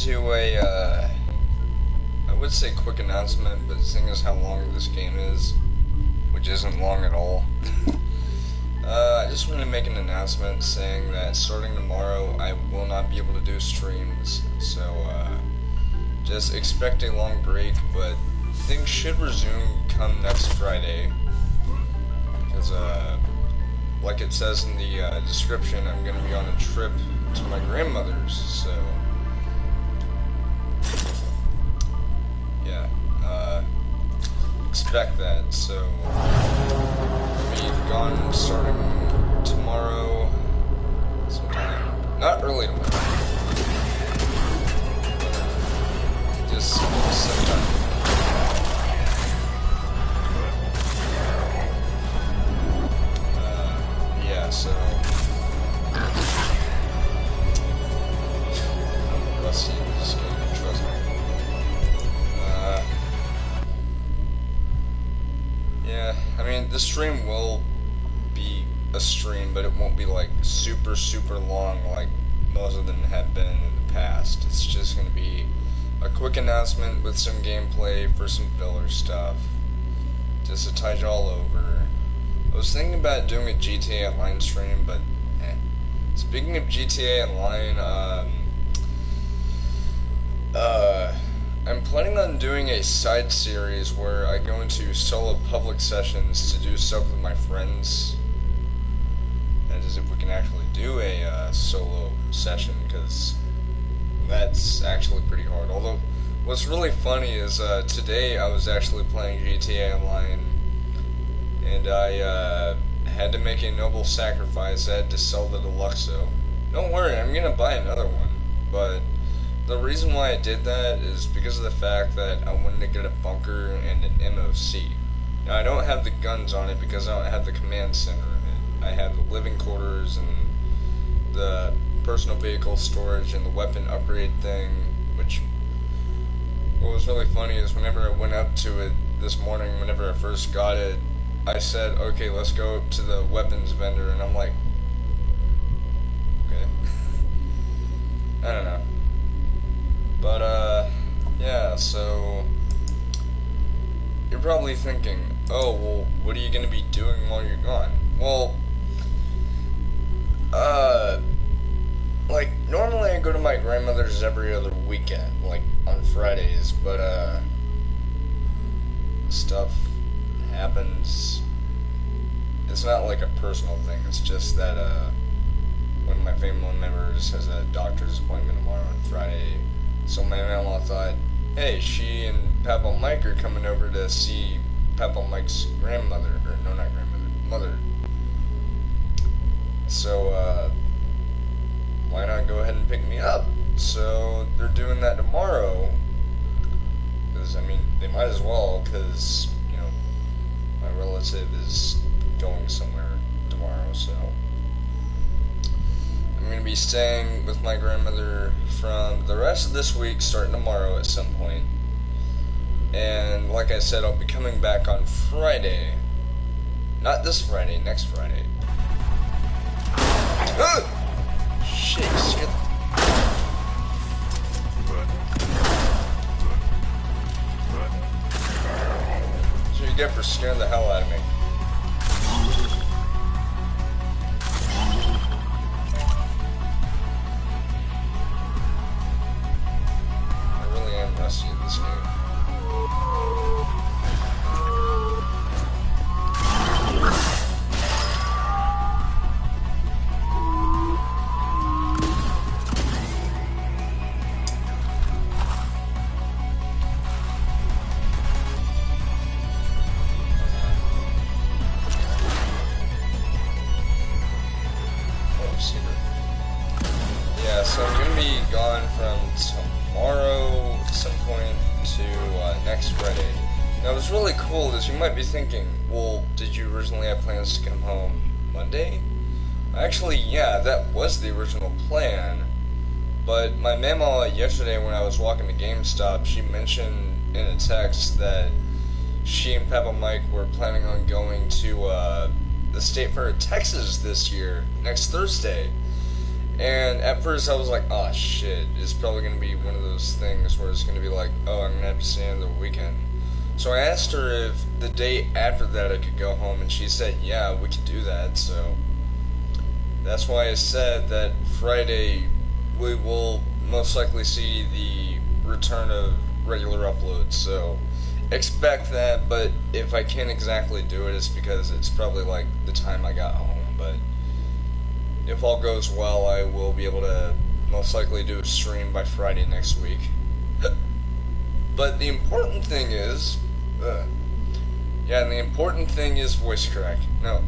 to a, I would say quick announcement, but seeing as how long this game is, which isn't long at all, I just wanted to make an announcement saying that starting tomorrow, I will not be able to do streams, so, just expect a long break, but things should resume come next Friday, because, like it says in the description, I'm going to be on a trip to my grandmother's, so yeah, expect that. So I'll be gone starting tomorrow sometime, not early tomorrow, just sometime. Yeah, so rusty with this game, trust me. Yeah, I mean, the stream will be a stream, but it won't be like super long like most of them have been in the past. It's just going to be a quick announcement with some gameplay for some filler stuff, just to tide you all over. I was thinking about doing a GTA Online stream, but speaking of GTA Online, I'm planning on doing a side series where I go into solo public sessions to do stuff with my friends. That is, if we can actually do a solo session, because that's actually pretty hard. Although, what's really funny is today I was actually playing GTA Online, and I had to make a noble sacrifice. I had to sell the Deluxo. Don't worry, I'm gonna buy another one, but the reason why I did that is because of the fact that I wanted to get a bunker and an MOC. Now, I don't have the guns on it because I don't have the command center in it. I have the living quarters and the personal vehicle storage and the weapon upgrade thing, which, what was really funny is whenever I went up to it this morning, whenever I first got it, I said, okay, let's go up to the weapons vendor, and I'm like, okay. I don't know. But, yeah, so you're probably thinking, oh, well, what are you going to be doing while you're gone? Well, like, normally I go to my grandmother's every other weekend, like, on Fridays, but, stuff happens. It's not like a personal thing, it's just that, one of my family members has a doctor's appointment tomorrow on Friday. So my mama thought, hey, she and Papa Mike are coming over to see Papa Mike's grandmother, or no, not grandmother, mother. So, why not go ahead and pick me up? So, they're doing that tomorrow, because, I mean, they might as well, because, you know, my relative is going somewhere tomorrow, so I'm going to be staying with my grandmother from the rest of this week, starting tomorrow at some point. And like I said, I'll be coming back on Friday. Not this Friday, next Friday. Shit, shit. That's what you get for scaring the hell out of me. Rusty in this game. Oh, secret. Yeah, so I'm gonna be gone from tomorrow at some point to next Friday. Now, what's really cool is you might be thinking, well, did you originally have plans to come home Monday? Actually, yeah, that was the original plan, but my Mamaw yesterday when I was walking to GameStop, she mentioned in a text that she and Papa Mike were planning on going to the State Fair of Texas this year, next Thursday. And at first I was like, oh shit, it's probably going to be one of those things where it's going to be like, oh, I'm going to have to stay on the weekend. So I asked her if the day after that I could go home, and she said, yeah, we could do that. So that's why I said that Friday we will most likely see the return of regular uploads. So expect that, but if I can't exactly do it, it's because it's probably like the time I got home. But if all goes well, I will be able to most likely do a stream by Friday next week. But the important thing is, and the important thing is voice crack. No,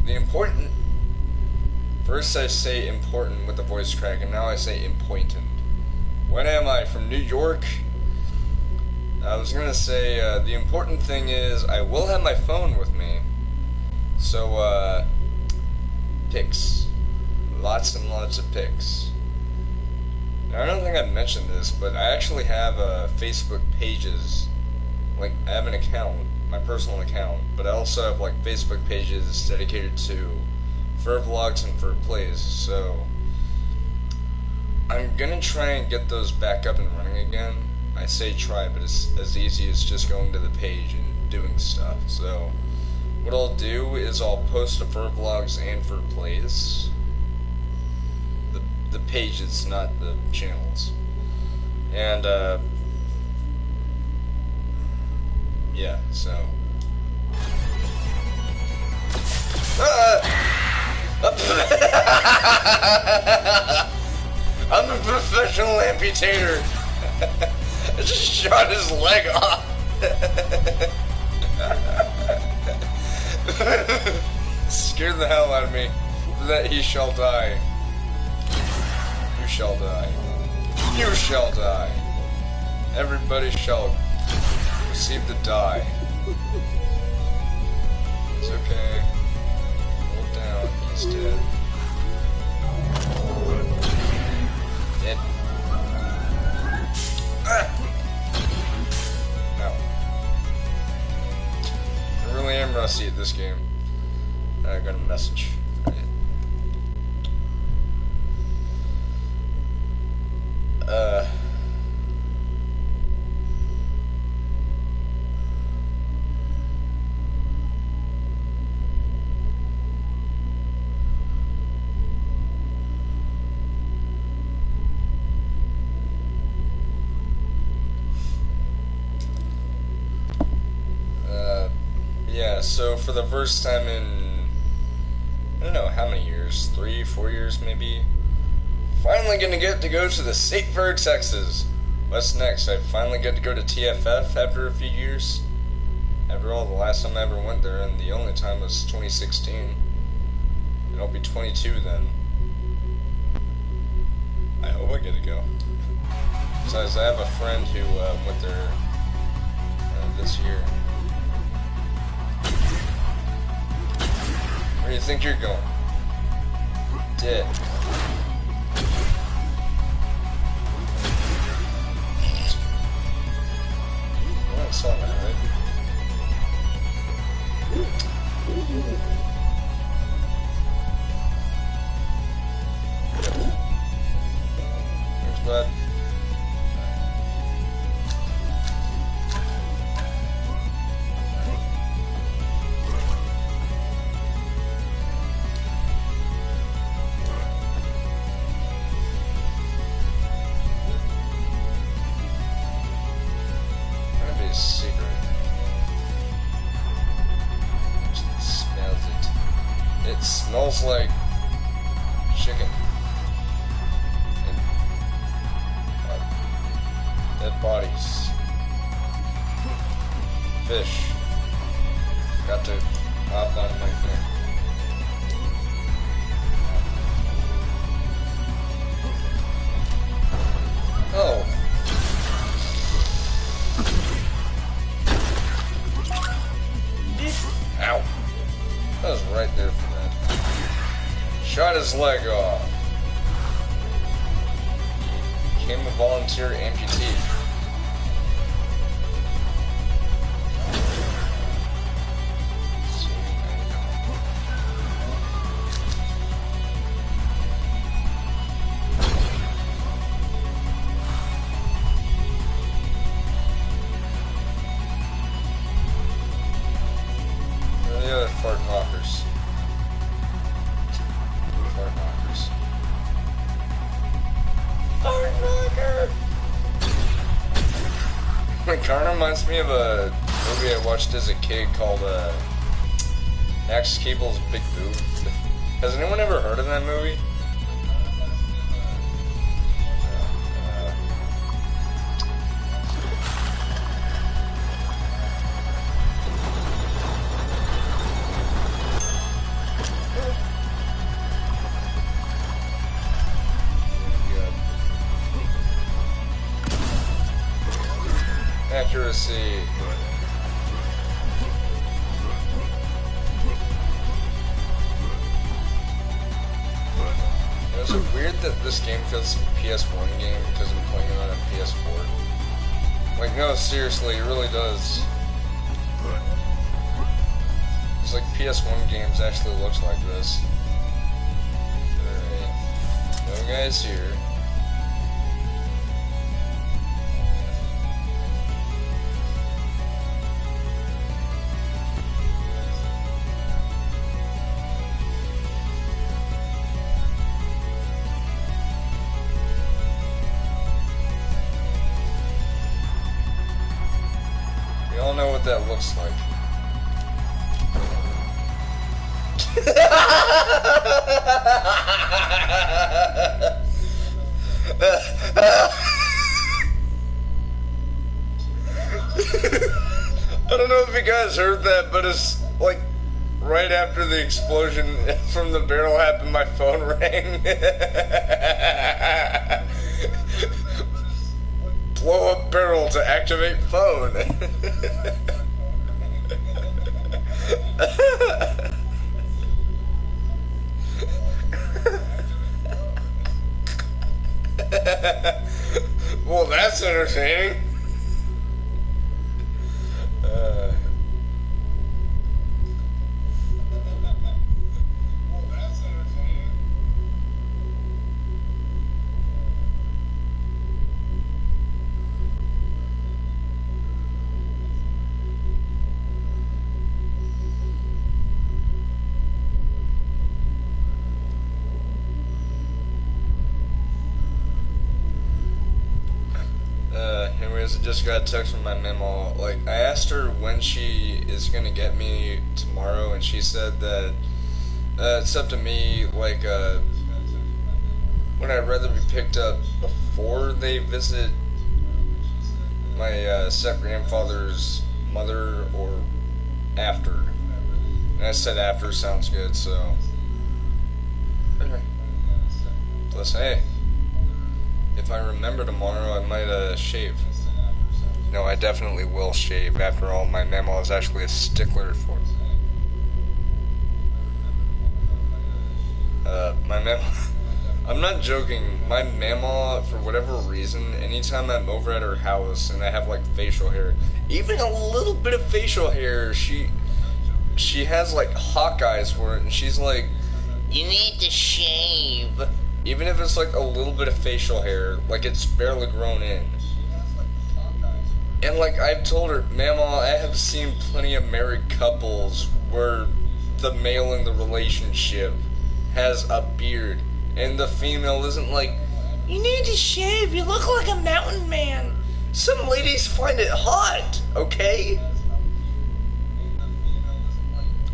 first I say important with the voice crack, and now I say important. When am I? From New York? I was gonna say, the important thing is, I will have my phone with me. So, pics. Lots and lots of pics. Now, I don't think I've mentioned this, but I actually have Facebook pages. Like, I have an account, my personal account, but I also have like Facebook pages dedicated to FurVlogs and FurPlayz. So I'm gonna try and get those back up and running again. I say try, but it's as easy as just going to the page and doing stuff. So what I'll do is I'll post to FurVlogs and FurPlayz. The pages, not the channels. And yeah, so I'm a professional amputator. I just shot his leg off. Scared the hell out of me. That he shall die. You shall die. You shall die. Everybody shall receive the die. It's okay. Hold down. He's dead. Dead. Ah! Ow. I really am rusty at this game. I got a message. Yeah, so for the first time in, I don't know how many years, 3, 4 years maybe, finally gonna get to go to the State Fair, Texas. What's next? I finally get to go to TFF after a few years. After all, the last time I ever went there, and the only time was 2016. And I'll be 22 then. I hope I get to go. Besides, I have a friend who went there this year. Where do you think you're going? Dead. I saw that, right? Thanks, bud. Smells like chicken and dead bodies. Fish. Got to hop on my thing. Oh. Ow. That was right there for that. Shot his leg off. Became a volunteer amputee. It kind of reminds me of a movie I watched as a kid called Max Cable's Big Boo. Has anyone ever heard of that movie? Accuracy. Is it weird that this game feels like a PS1 game because I'm playing it on a PS4? Like, no, seriously, it really does. It's like PS1 games actually looks like this. Alright. No guys here. We all know what that looks like. I don't know if you guys heard that, but it's like right after the explosion from the barrel happened, my phone rang. Blow up barrel to activate phone. Well, that's entertaining. Anyways, I just got a text from my Mamaw. Like, I asked her when she is gonna get me tomorrow, and she said that it's up to me. Like, would I rather be picked up before they visit my step grandfather's mother, or after? And I said after sounds good, so. Okay. Plus, hey. If I remember tomorrow, I might shave. No, I definitely will shave. After all, my Mamaw is actually a stickler for my Mamaw. I'm not joking. My Mamaw, for whatever reason, anytime I'm over at her house and I have like facial hair, even a little bit of facial hair, she has like hawk eyes for it, and she's like, "You need to shave." Even if it's like a little bit of facial hair, like it's barely grown in. And like I've told her, Mamaw, I have seen plenty of married couples where the male in the relationship has a beard and the female isn't like, "You need to shave, you look like a mountain man." Some ladies find it hot, okay?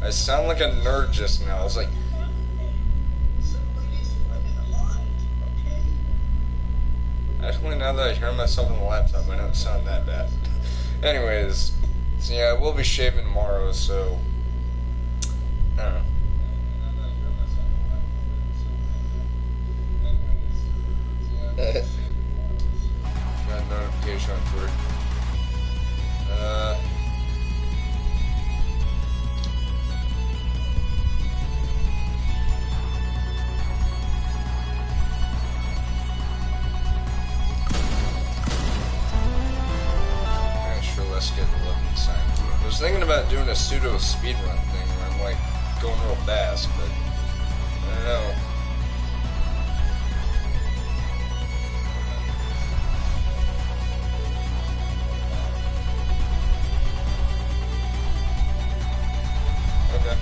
I sound like a nerd just now. I was like, actually, now that I hear myself on the laptop, I don't sound that bad. Anyways, so yeah, I will be shaving tomorrow, so I don't know. Got a notification on Twitter. Let's get 11 signed. I was thinking about doing a pseudo speedrun thing where I'm like going real fast, but I don't know. Okay.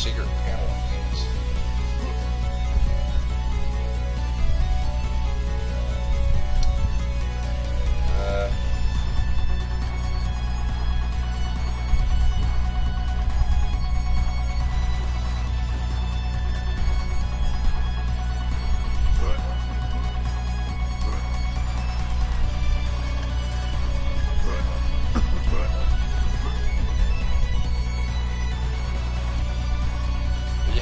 secret panel things.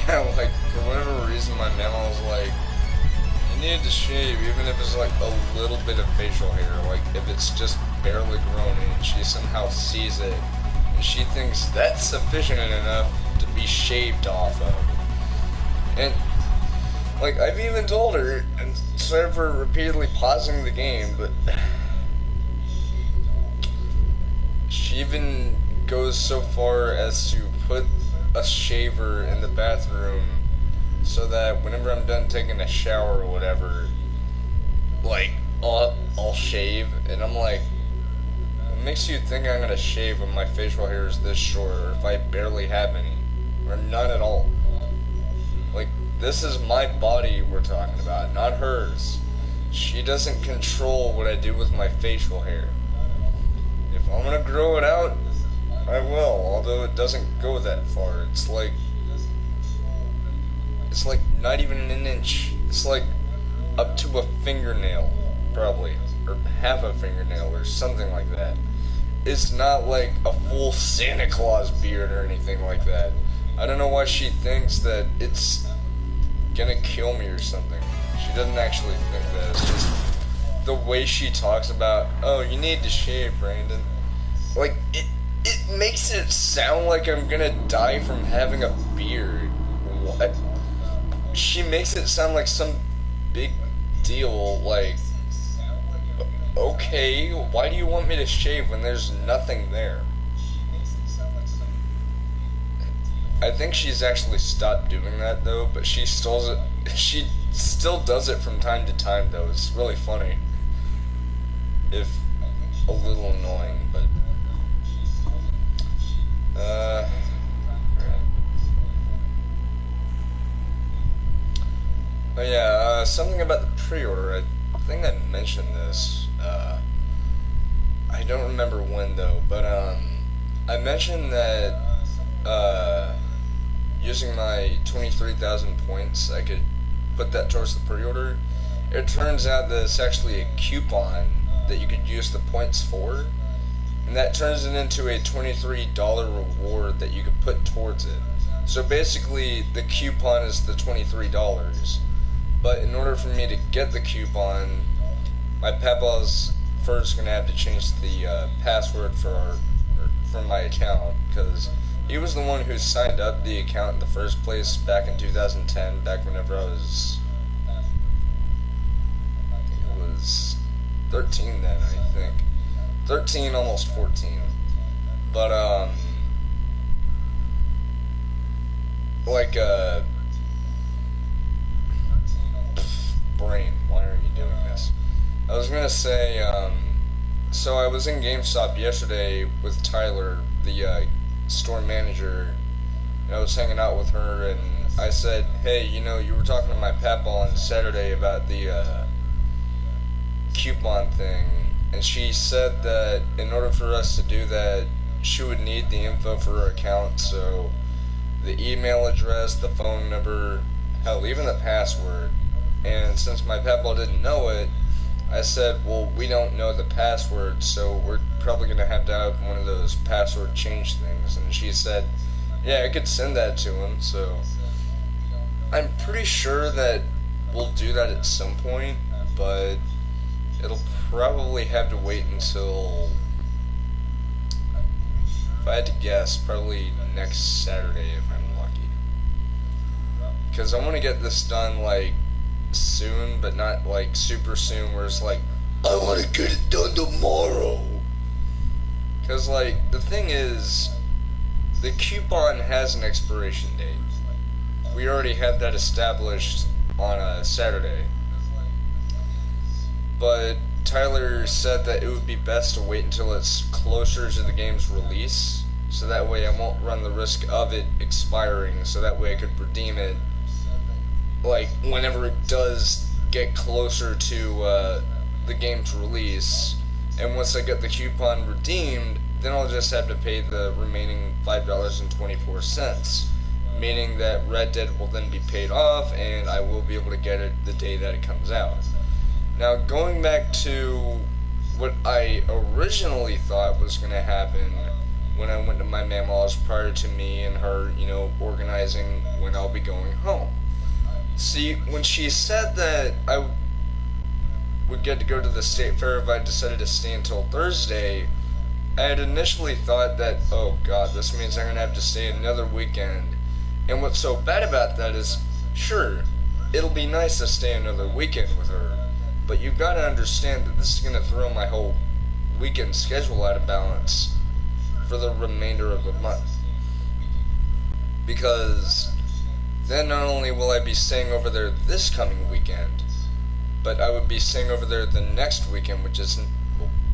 Yeah, like, for whatever reason, my Mamaw was like, you need to shave, even if it's like a little bit of facial hair, like, if it's just barely grown, and she somehow sees it, and she thinks that's sufficient enough to be shaved off of. And, like, I've even told her, and sorry for repeatedly pausing the game, but she even goes so far as to put a shaver in the bathroom so that whenever I'm done taking a shower or whatever, like, I'll shave, and I'm like, what makes you think I'm gonna shave when my facial hair is this short, or if I barely have any, or none at all? Like, this is my body we're talking about, not hers. She doesn't control what I do with my facial hair. If I'm gonna grow it out, I will, although it doesn't go that far. It's like not even an inch. It's like up to a fingernail, probably, or half a fingernail, or something like that. It's not like a full Santa Claus beard or anything like that. I don't know why she thinks that it's gonna kill me or something. She doesn't actually think that. It's just the way she talks about, oh, you need to shave, Brandon. Like, it makes it sound like I'm gonna die from having a beard. What? She makes it sound like some big deal, like, okay, why do you want me to shave when there's nothing there? I think she's actually stopped doing that, though, but she still does it from time to time, though. It's really funny. If a little annoying, but oh yeah, something about the pre-order. I think I mentioned this. I don't remember when though, but I mentioned that using my 23,000 points, I could put that towards the pre-order. It turns out that it's actually a coupon that you could use the points for. And that turns it into a $23 reward that you could put towards it. So basically, the coupon is the $23. But in order for me to get the coupon, my Papaw's first going to have to change the password for my account, because he was the one who signed up the account in the first place back in 2010, back whenever I was 13 then, I think. 13, almost 14. But, like, brain, why are you doing this? I was gonna say, so I was in GameStop yesterday with Tyler, the, store manager, and I was hanging out with her, and I said, hey, you know, you were talking to my papa on Saturday about the, coupon thing, and she said that in order for us to do that, she would need the info for her account, so the email address, the phone number, hell, even the password. And since my papa didn't know it, I said, well, we don't know the password, so we're probably going to have one of those password change things. And she said, yeah, I could send that to him, so I'm pretty sure that we'll do that at some point, but it'll probably have to wait until, if I had to guess, probably next Saturday if I'm lucky. Because I want to get this done, like, soon, but not, like, super soon, where it's like, I want to get it done tomorrow. Because, like, the thing is, the coupon has an expiration date. We already had that established on a Saturday. But Tyler said that it would be best to wait until it's closer to the game's release so that way I won't run the risk of it expiring, so that way I could redeem it, like, whenever it does get closer to the game's release. And once I get the coupon redeemed, then I'll just have to pay the remaining $5.24, meaning that Red Dead will then be paid off, and I will be able to get it the day that it comes out. Now, going back to what I originally thought was going to happen when I went to my Mamaw's prior to me and her, organizing when I'll be going home. See, when she said that I would get to go to the state fair if I decided to stay until Thursday, I had initially thought that, oh god, this means I'm going to have to stay another weekend. And what's so bad about that is, sure, it'll be nice to stay another weekend with her, but you've got to understand that this is going to throw my whole weekend schedule out of balance for the remainder of the month. Because then not only will I be staying over there this coming weekend, but I would be staying over there the next weekend, which is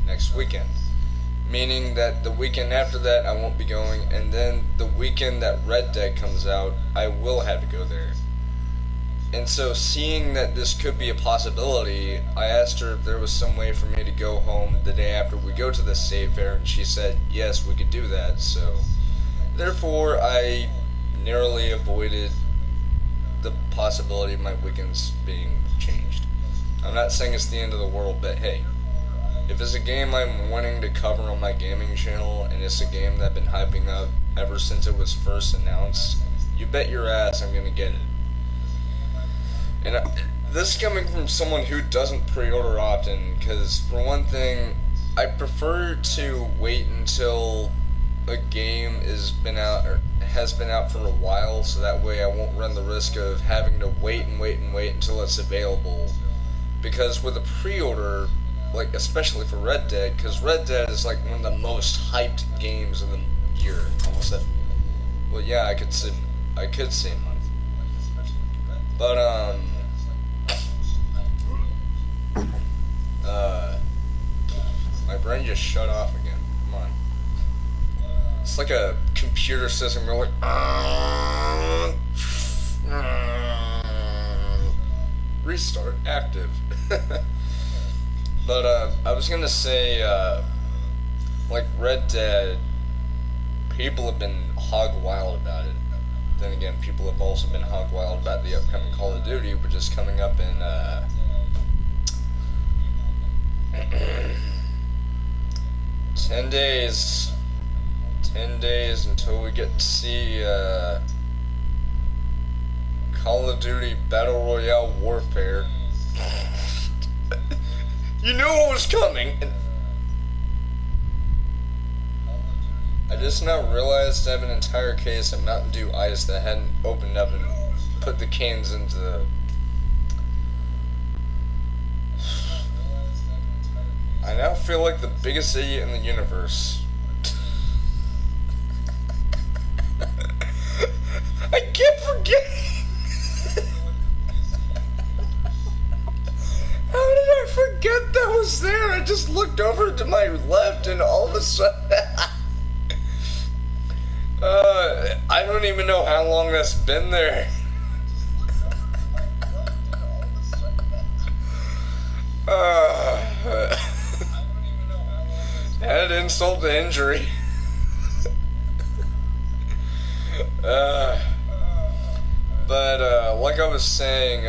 next weekend. Meaning that the weekend after that I won't be going, and then the weekend that Red Dead comes out, I will have to go there. And so, seeing that this could be a possibility, I asked her if there was some way for me to go home the day after we go to the state fair, and she said yes, we could do that. So therefore I narrowly avoided the possibility of my weekends being changed. I'm not saying it's the end of the world, but hey, if it's a game I'm wanting to cover on my gaming channel, and it's a game that I've been hyping up ever since it was first announced, you bet your ass I'm gonna get it. And this is coming from someone who doesn't pre-order often, because for one thing, I prefer to wait until a game has been out for a while, so that way I won't run the risk of having to wait until it's available. Because with a pre-order, like especially for Red Dead, because Red Dead is like one of the most hyped games of the year, almost. Well, yeah, I could say a month, but my brain just shut off again. Come on, it's like a computer system. We're like, restart, active. But, I was gonna say, like, Red Dead, people have been hog wild about it. Then again, people have also been hog wild about the upcoming Call of Duty, which is coming up in, 10 days. 10 days until we get to see, Call of Duty Battle Royale Warfare. You knew what was coming. I just now realized I have an entire case of Mountain Dew Ice that hadn't opened up and put the cans into the... I now feel like the biggest idiot in the universe. I can't forget. How did I forget that was there? I just looked over to my left and all of a sudden... I don't even know how long that's been there. Add insult to injury. But like I was saying,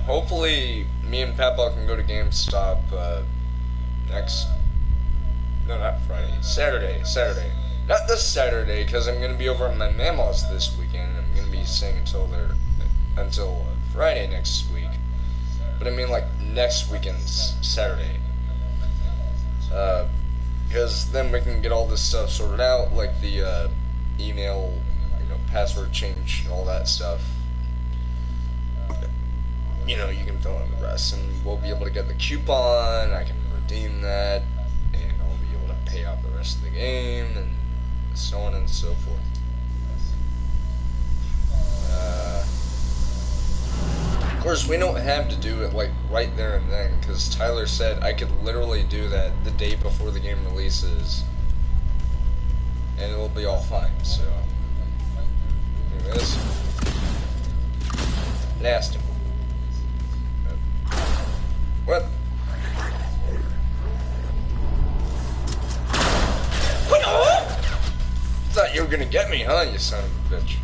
hopefully me and Papa can go to GameStop not Friday, Saturday. Not this Saturday, because I'm going to be over at my Mamaw's this weekend, and I'm going to be staying until Friday next week. But I mean, like, next weekend's Saturday. Because then we can get all this stuff sorted out, like the email, password change, and all that stuff. You can fill in the rest, and we'll be able to get the coupon, I can redeem that, and I'll be able to pay off the rest of the game, and so on and so forth. Of course, we don't have to do it like right there and then, because Tyler said I could literally do that the day before the game releases, and it'll be all fine. So, anyways, blast him. What? What? Oh! Thought you were gonna get me, huh, you son of a bitch?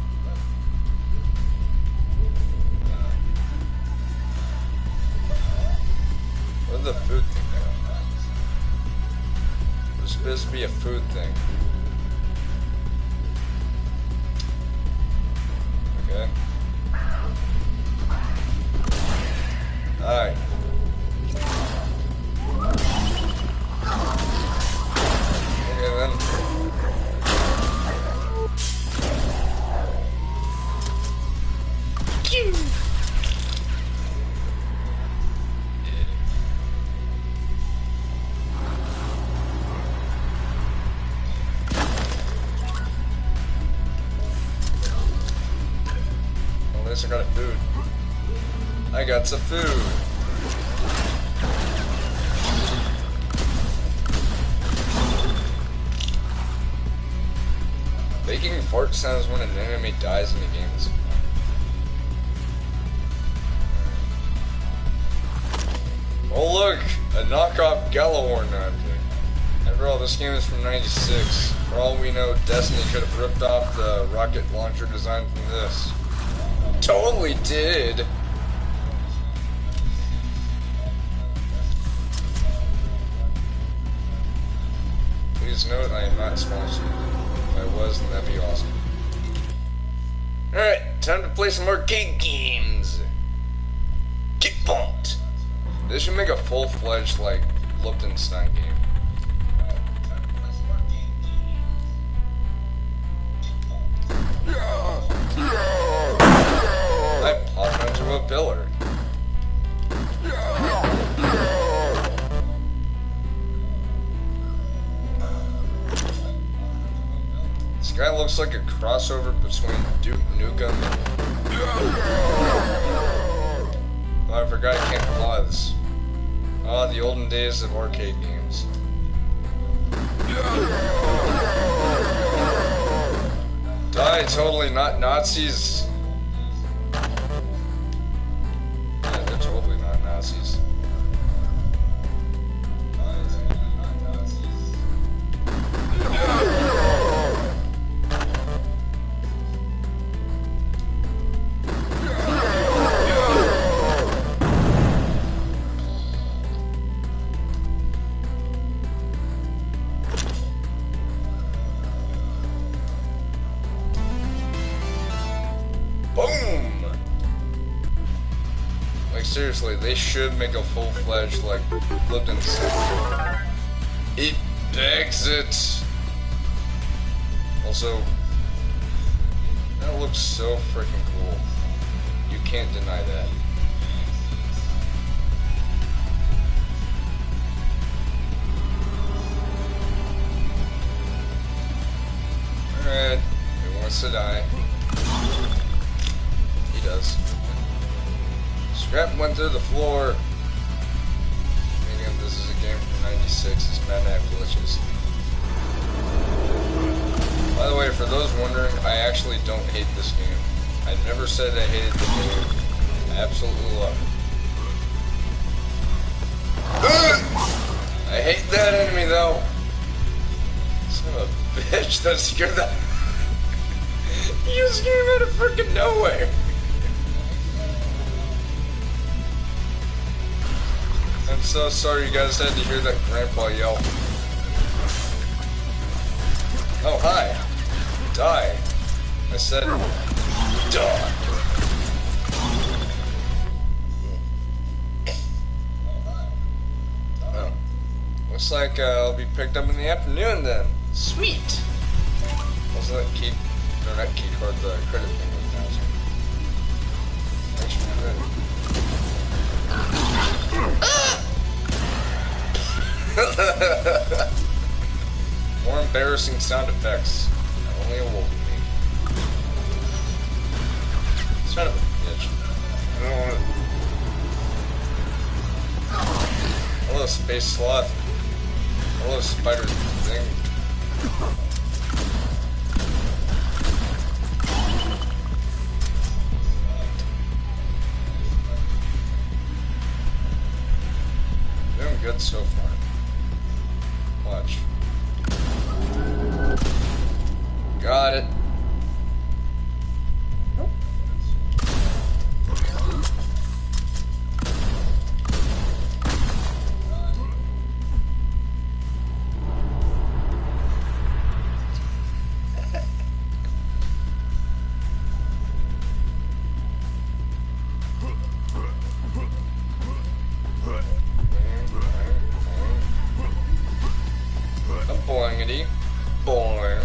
Where's the food thing now? There's supposed to be a food thing. Okay. Alright. Okay then. I got a food. I got some food. Making fart sounds when an enemy dies in the games. Oh look, a knockoff Gallahorn object. After all, this game is from '96. For all we know, Destiny could have ripped off the rocket launcher design from this. Totally did. Please note I am not sponsored. If I was, then that'd be awesome. Alright, time to play some arcade games. Get bumped. This should make a full-fledged, like, Liechtenstein game. I popped onto a pillar. This guy looks like a crossover between Duke Nukem and... Oh, I forgot I can't pause. Ah, the olden days of arcade games. Die, totally not Nazis. Yeah, they're totally not Nazis. Seriously, they should make a full-fledged, like, Liechtenstein. It begs it. Also, that looks so freaking cool. You can't deny that. Alright, he wants to die. He does. Scrap went through the floor. Again, this is a game from '96. It's mad at glitches. By the way, for those wondering, I actually don't hate this game. I never said I hated the game. I absolutely love it. I hate that enemy though. Son of a bitch, that scared that. You just came out of freaking nowhere. I'm so sorry you guys had to hear that grandpa yell. Oh, hi. Die. I said, die. Oh. Looks like I'll be picked up in the afternoon then. Sweet. What's that key? No, not key card, the credit thing was now. Actually, good. More embarrassing sound effects. Only a wolf me. Son of a bitch. I don't want to. Hello, space sloth. Hello, spider thing. got so far. Watch. Got it. Boing.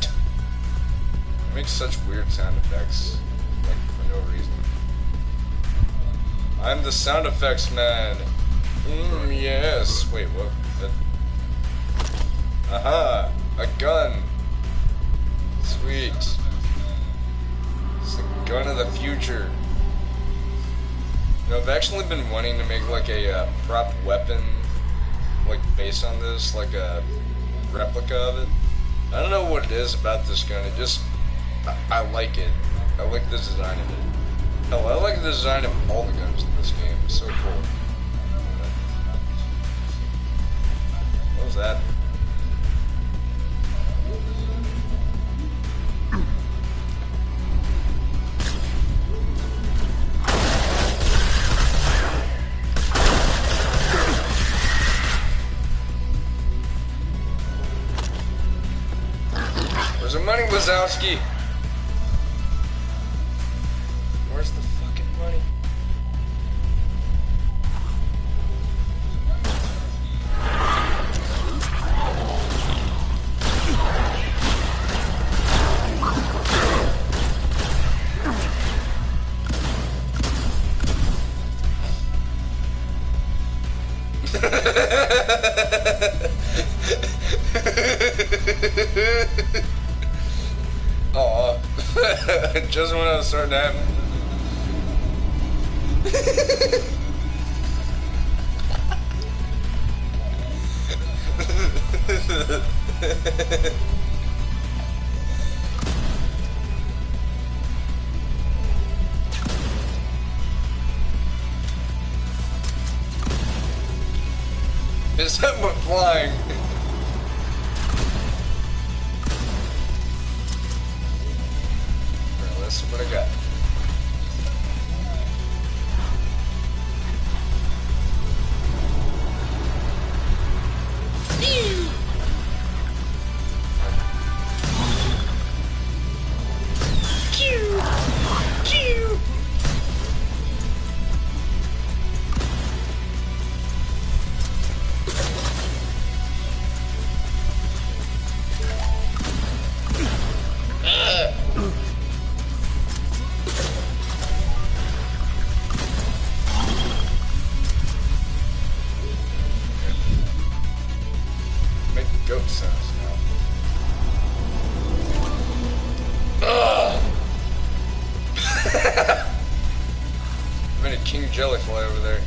It makes such weird sound effects, like for no reason. I'm the sound effects man. Yes. Wait, what? Aha! A gun. Sweet. It's the gun of the future. You know, I've actually been wanting to make like a prop weapon, like based on this, like a replica of it. I don't know what it is about this gun. It just, I like it. I like the design of it. Hell, I like the design of all the guns in this game. It's so cool. What was that? Where's the money, Wazowski? Where's the fucking money? Aw, just when I was starting to happen. His head went flying. Let's see what I got. Goat sounds now. Ugh! I made a king jellyfly over there.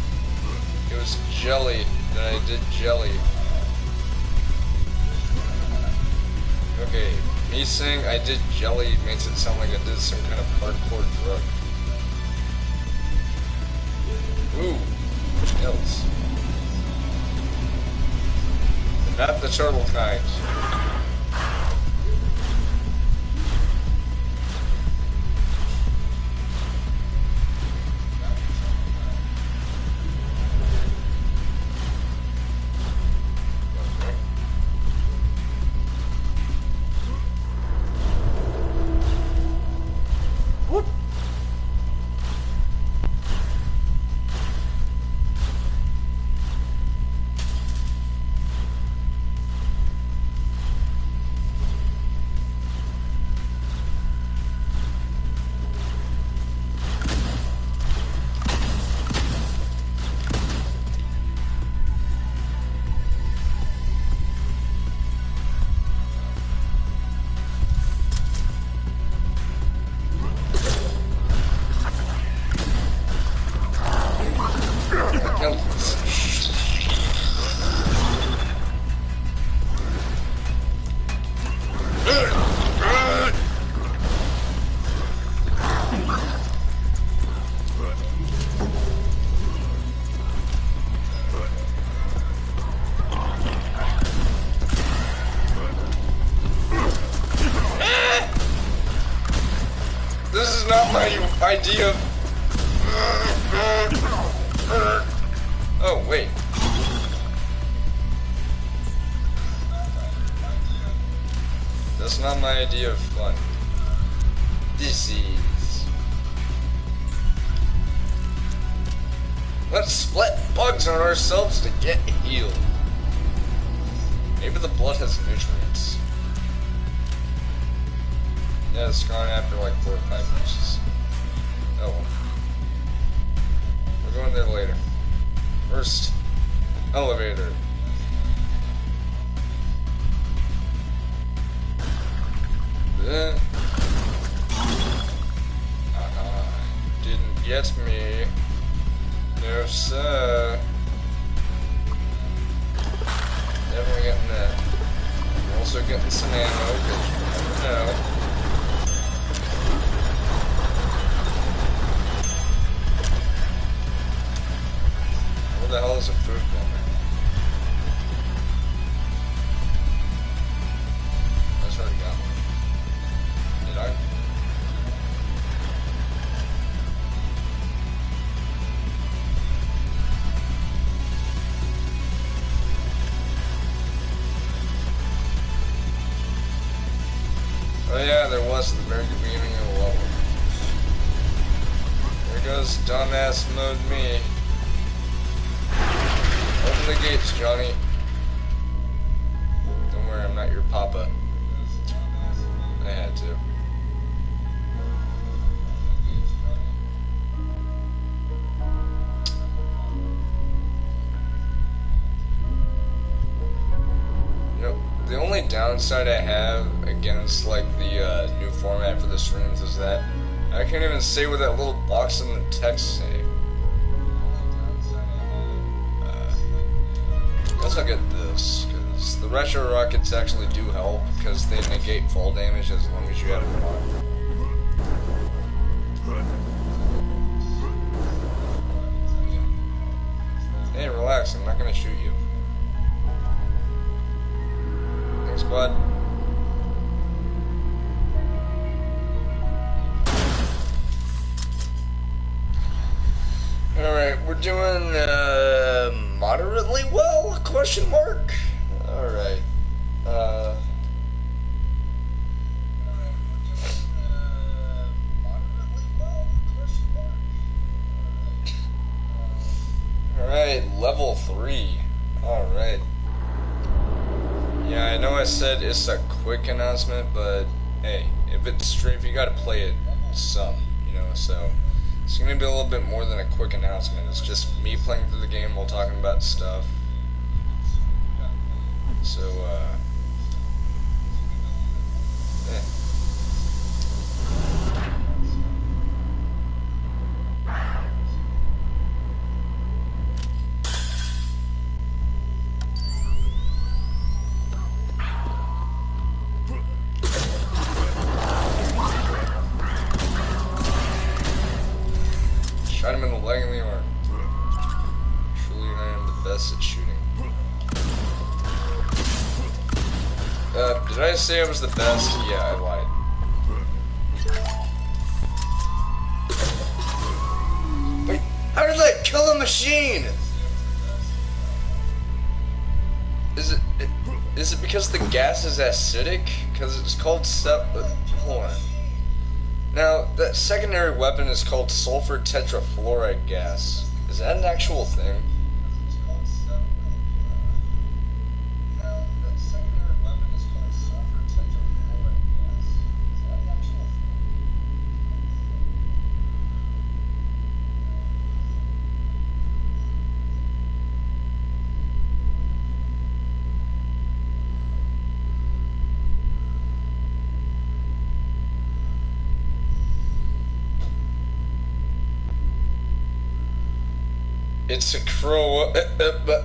It was jelly that I did jelly. Okay, me saying I did jelly makes it sound like I did some kind of hardcore drug. Ooh, else. Not the turtle kind. Whoop. This is not my idea. Oh, wait. That's not my idea of fun. Disease. Let's split bugs on ourselves to get healed. Maybe the blood has nutrients. Yeah, it's gone after like 4 or 5 uses. Oh well. We're going there later. First, elevator. Didn't get me. No, sir. Definitely getting that. I'm also getting some ammo, because you never know. What the hell is a food plumber? That's already got one. Did I? Oh yeah, there was at the very beginning of the level. There goes dumbass mode me. Open the gates, Johnny. Don't worry, I'm not your papa. I had to. The only downside I have against like the new format for the streams is that I can't even say what that little box in the text say. I guess I'll get this, because the retro rockets actually do help because they negate fall damage as long as you have them on. Hey, relax, I'm not gonna shoot you. Thanks, bud. Alright, we're doing moderately well? Question mark? Alright. Alright, level 3. Alright. Yeah, I know I said it's a quick announcement, but hey, if it's straight, you gotta play it some, you know, so it's gonna be a little bit more than a quick announcement. It's just me playing through the game while talking about stuff. So, yeah. Shot him in the leg and the arm. Truly, I am the best at shooting. Did I say I was the best? Yeah, I lied. Wait, how did that kill a machine? Is it because the gas is acidic? Because it's called hold on. Now, that secondary weapon is called sulfur tetrafluoride gas. Is that an actual thing?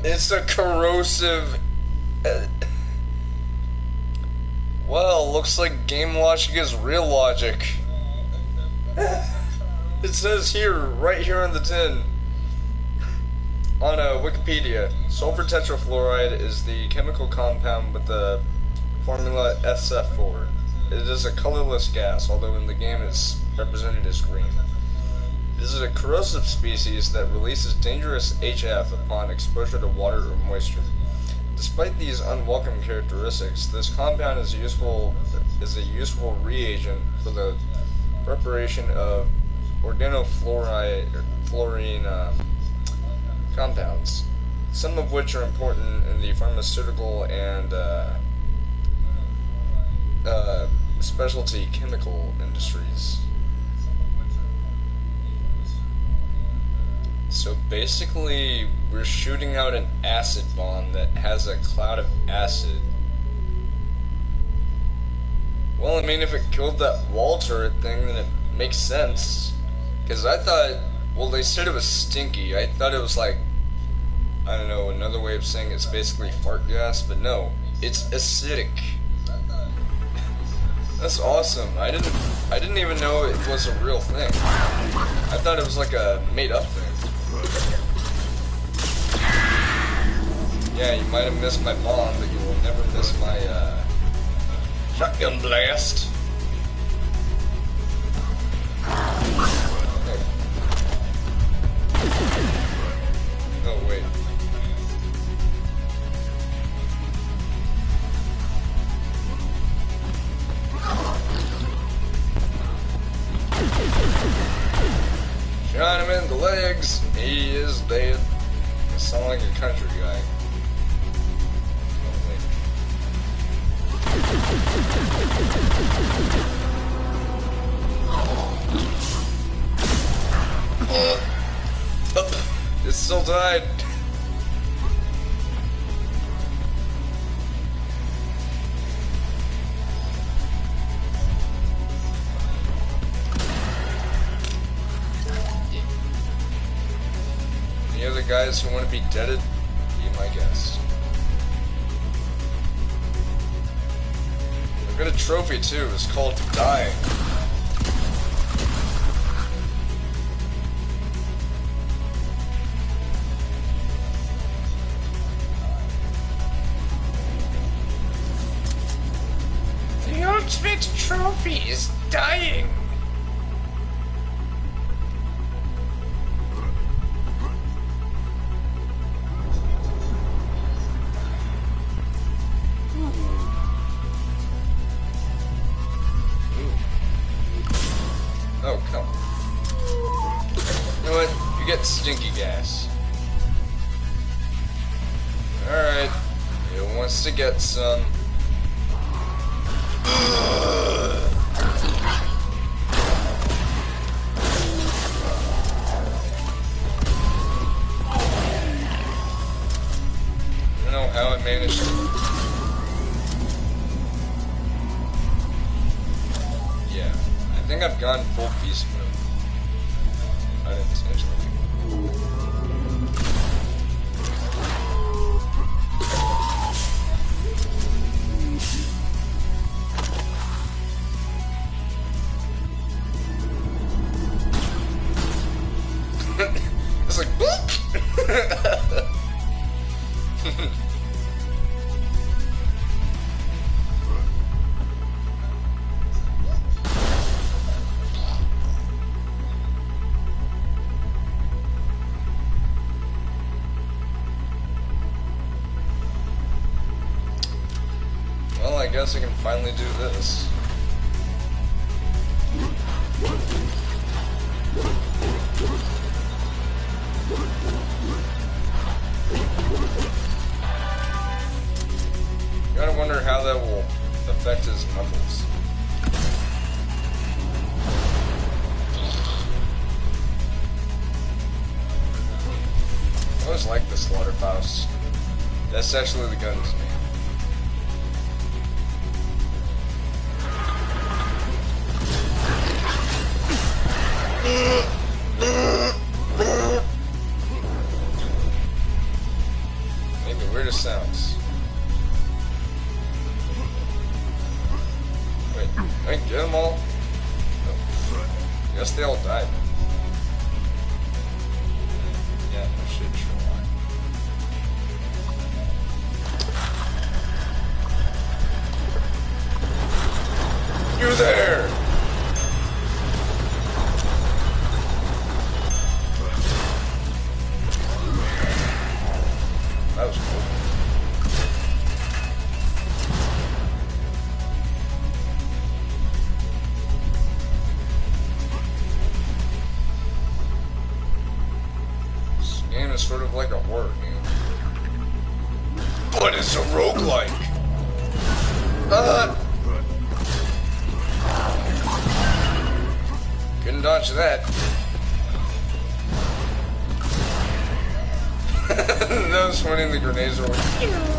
It's a corrosive. Well, looks like game logic is real logic. It says here, right here on the tin, on Wikipedia, sulfur tetrafluoride is the chemical compound with the formula SF4. It is a colorless gas, although in the game it's represented as green. This is a corrosive species that releases dangerous HF upon exposure to water or moisture. Despite these unwelcome characteristics, this compound is a useful reagent for the preparation of organofluorine compounds, some of which are important in the pharmaceutical and specialty chemical industries. So basically, we're shooting out an acid bomb that has a cloud of acid. Well, I mean, if it killed that wall turret thing, then it makes sense. Because I thought, well, they said it was stinky. I thought it was like, I don't know, another way of saying it's basically fart gas, but no, it's acidic. That's awesome. I didn't even know it was a real thing. I thought it was like a made-up thing. Yeah, you might have missed my bomb, but you will never miss my shotgun blast. Oh wait. Shot him in the legs. He is dead. I sound like a country guy. Oh, wait. It still died. Any other guys who want to be deaded? Be my guest. I've got a trophy too. It's called Dying. The ultimate trophy is dying. Oh, come on. You know what? You get stinky gas. Alright. It wants to get some. I don't know how I managed to. Yeah. I think I've gone full beast mode. Unintentionally. It's like, boop! Well, I guess I can finally do this. Gotta wonder how that will affect his knuckles. I always like the slaughterhouse. That's actually the gun's name. Make the weirdest sounds. Wait, I can get them all? Oh, guess they all died. Yeah, no shit, sure. You're there! That was cool. This game is sort of like a horror game. But it's a roguelike! Couldn't dodge that. That was funny, the grenades were like...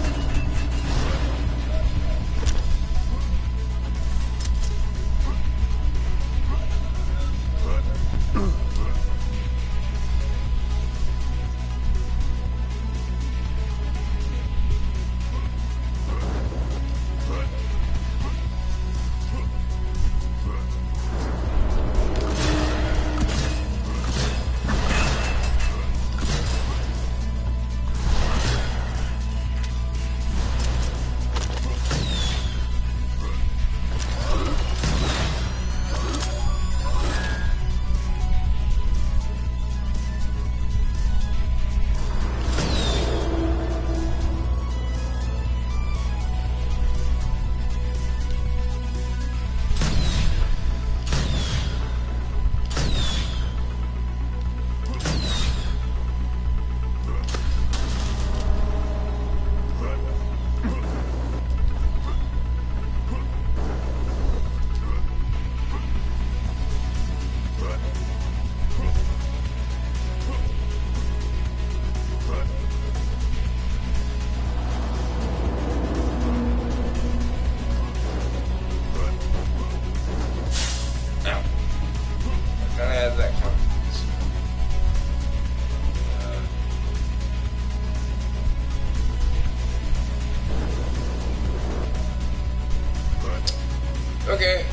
Okay.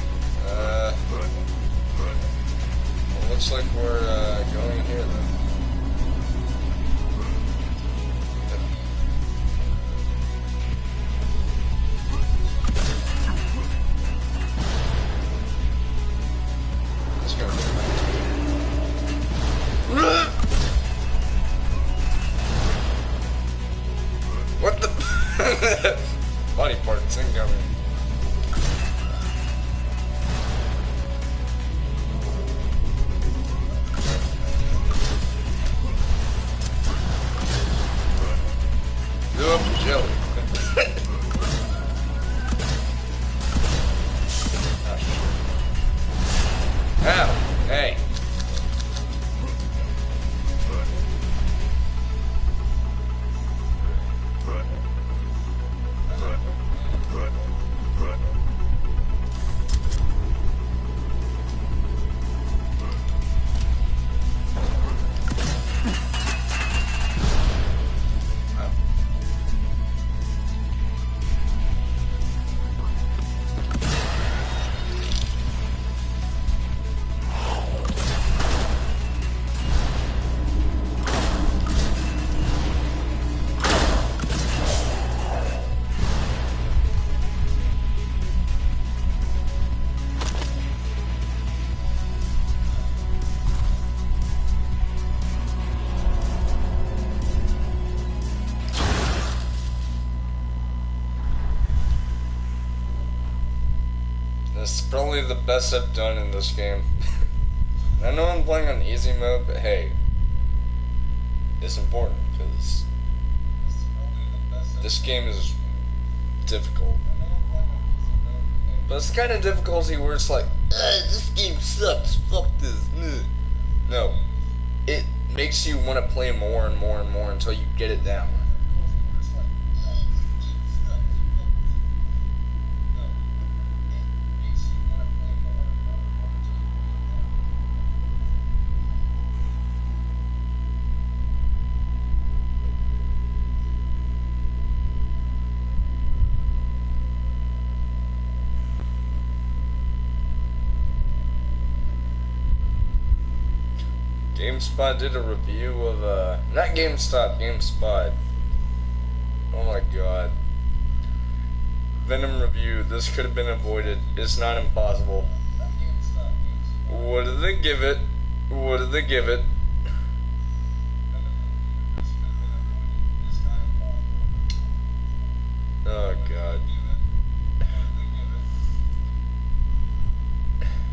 Well, looks like we're going here then. Let's go. What the? Body parts incoming. Jelly. Ow. Hey. This is probably the best I've done in this game. I know I'm playing on easy mode, but hey, it's important because this game is difficult. But it's the kind of difficulty where it's like, this game sucks, fuck this. No, it makes you want to play more and more and more until you get it down. GameSpot did a review of, not GameStop, GameSpot. Oh my god. Venom review. This could have been avoided. It's not impossible. What did they give it? What did they give it? Oh god.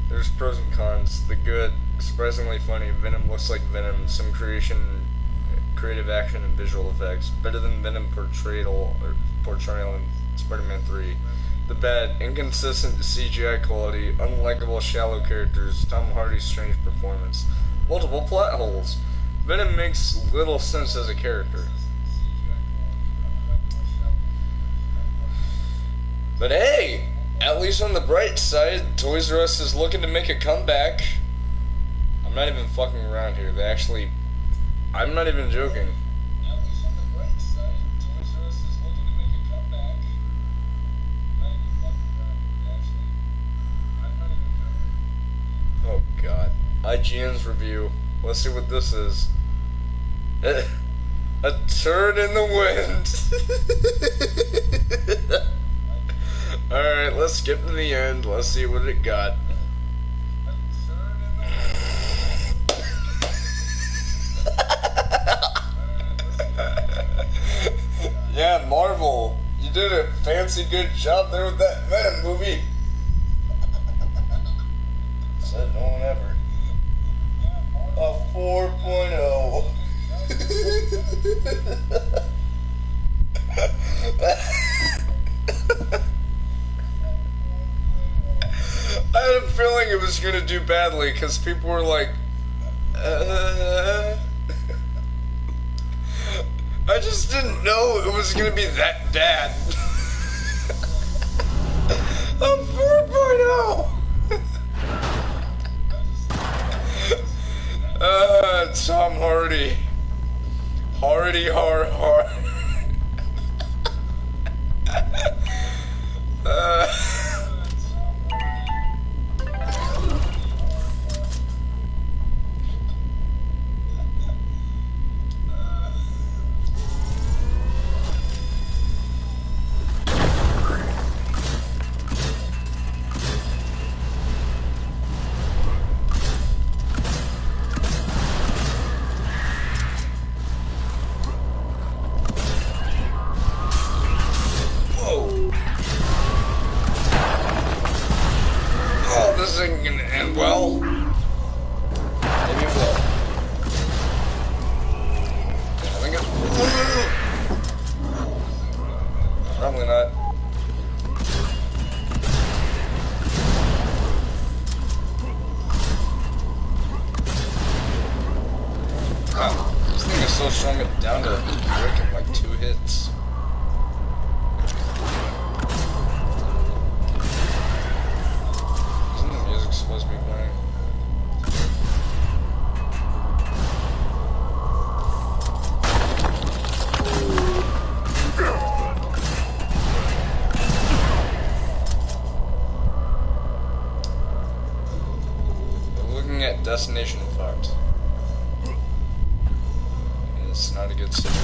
There's pros and cons. The good, surprisingly funny. Venom looks like Venom. Some creative action and visual effects. Better than Venom portrayal in Spider-Man 3. The bad, inconsistent CGI quality, unlikable shallow characters, Tom Hardy's strange performance, multiple plot holes. Venom makes little sense as a character. But hey, at least on the bright side, Toys R Us is looking to make a comeback. I'm not even fucking around here. They actually, I'm not even joking. At least on the bright side, Toys R Us is looking to make a comeback. Oh god. IGN's review. Let's see what this is. A turd in the wind. Alright, let's skip to the end. Let's see what it got. Yeah, Marvel. You did a fancy good job there with that Venom movie. Said no one ever. A 4.0. I had a feeling it was gonna do badly because people were like, I just didn't know it was gonna be that bad. A 4.0. Tom Hardy. Hardy, hard. This isn't gonna end well. Maybe it will. I think it... Probably not. Wow, this thing is so strong it down to break in like 2 hits. Supposed to be playing. We're looking at Destination Fucked. And it's not a good situation.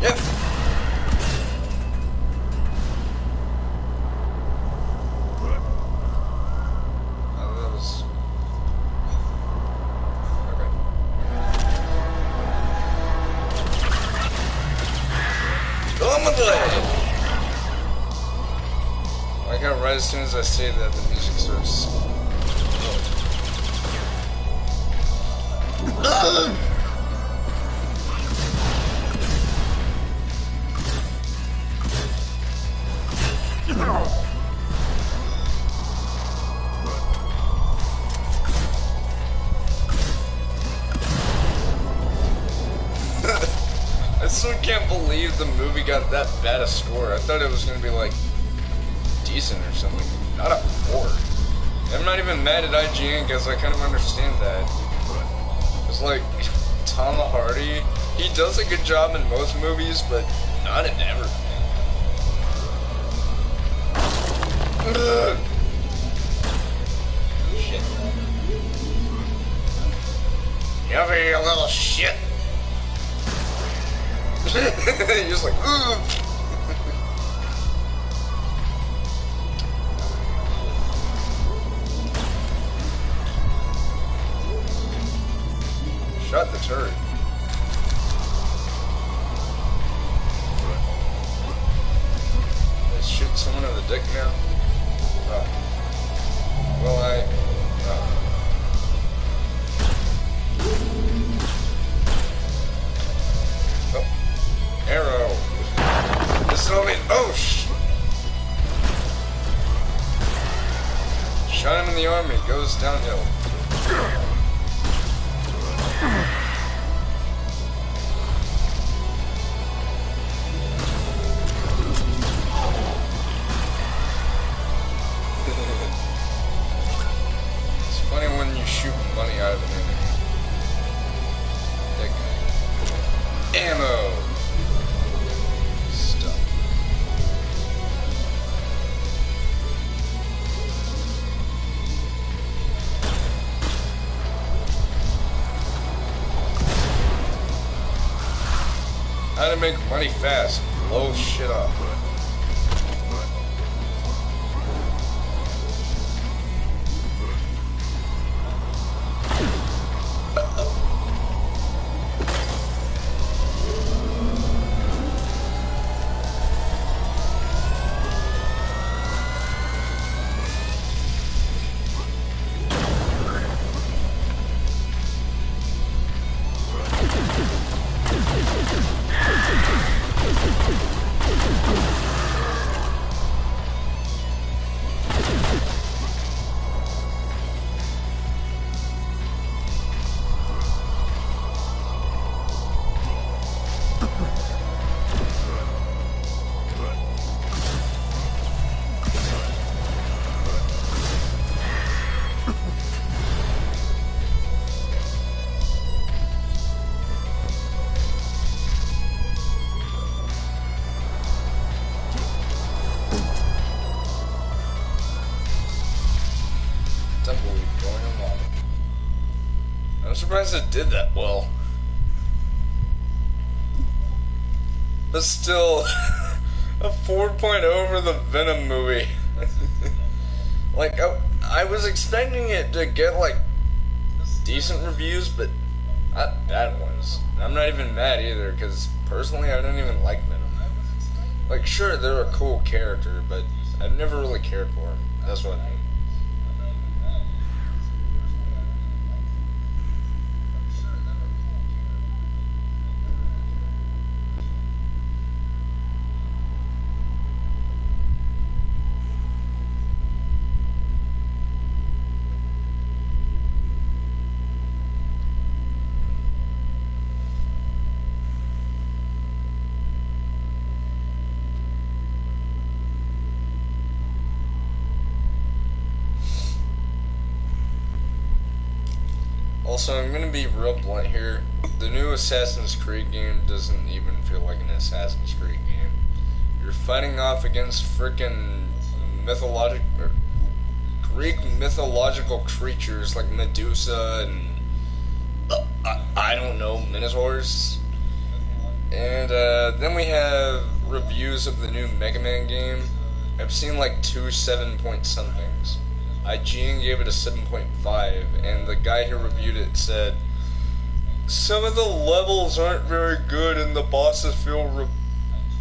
Yep. That was... Okay. Like how right as soon as I say that, the music starts... movie got that bad a score. I thought it was gonna be like decent or something. Not a 4. I'm not even mad at IGN because I kind of understand that. It's like Tom Hardy, he does a good job in most movies, but not in everything. Shit. Come here, you little shit. You're just like, ooh. Shut the turret. Let's shoot someone in the dick now. Oh. Well, oh. Oh. Arrow. This is only. Oh, shot him in the arm, he goes downhill. It's funny when you shoot money out of an enemy. That guy. Ammo! Stuff. How to make money fast. Blow shit up. I'm surprised it did that well. But still, a 4.0 for the Venom movie. Like, I was expecting it to get, like, decent reviews, but not bad ones. I'm not even mad either, because personally I don't even like Venom. Like, sure, they're a cool character, but I've never really cared for him. That's what I mean. Also, I'm gonna be real blunt here. The new Assassin's Creed game doesn't even feel like an Assassin's Creed game. You're fighting off against frickin' Greek mythological creatures like Medusa and I don't know, Minotaurs. And then we have reviews of the new Mega Man game. I've seen like 2 7-point-somethings. IGN gave it a 7.5, and the guy who reviewed it said, some of the levels aren't very good and the bosses feel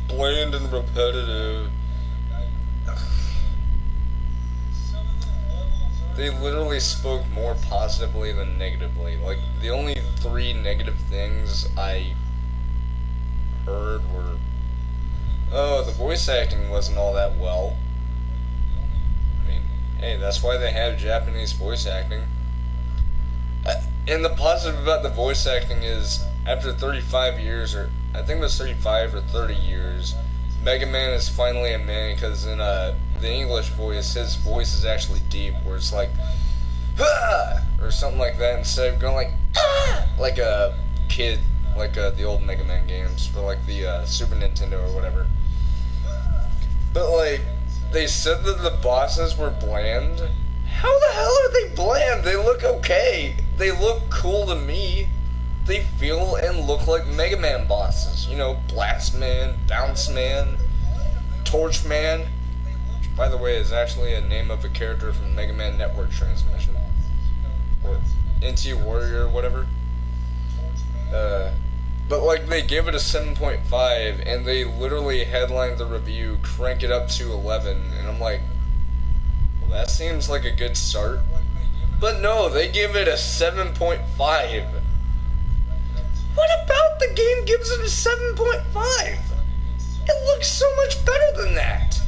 bland and repetitive. They literally spoke more positively than negatively. Like, the only 3 negative things I heard were, oh, the voice acting wasn't all that well. Hey, that's why they have Japanese voice acting. And the positive about the voice acting is, after 35 years, or I think it was 35 or 30 years, Mega Man is finally a man, because in the English voice, his voice is actually deep, where it's like, "Ah!" or something like that, instead of going like, "Ah!" like a kid, like the old Mega Man games, for like the Super Nintendo or whatever. But like, they said that the bosses were bland. How the hell are they bland? They look okay. They look cool to me. They feel and look like Mega Man bosses. You know, Blast Man, Bounce Man, Torch Man. Which, by the way, is actually a name of a character from Mega Man Network Transmission. Or NT Warrior or whatever. But like, they gave it a 7.5, and they literally headlined the review, crank it up to 11, and I'm like, well, that seems like a good start. But no, they give it a 7.5. What about the game gives it a 7.5? It looks so much better than that.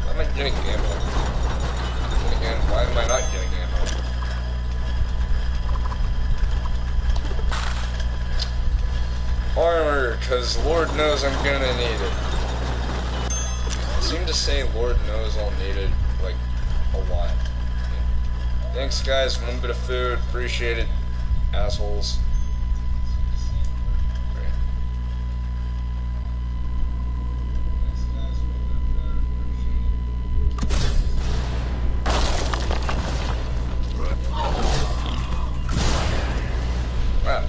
Why am I getting ammo? Again, why am I not getting ammo? Armor, because Lord knows I'm gonna need it. I seem to say Lord knows I'll need it, like, a lot. Thanks, guys. 1 bit of food. Appreciate it. Assholes. Wow.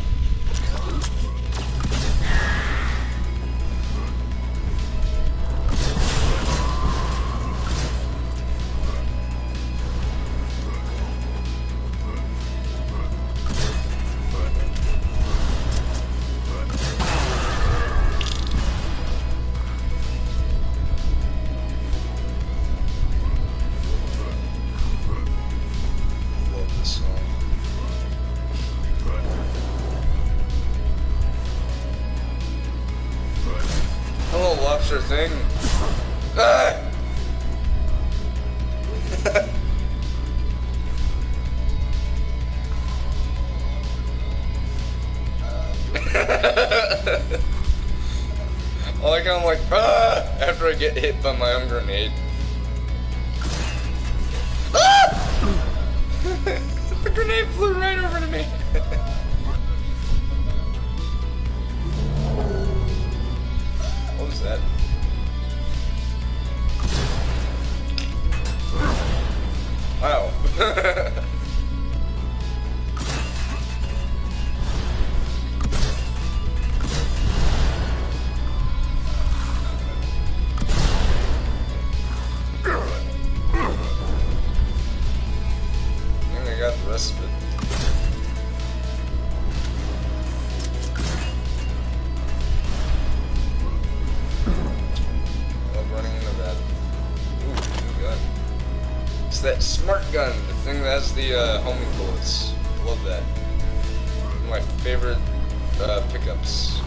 Lobster thing. Ah! I like how I'm like, ah! After I get hit by my own grenade. Ah! The grenade flew right over to me. What was that? Wow. I think I got the rest of it. That smart gun, the thing that has the homing bullets. Love that. One of my favorite pickups.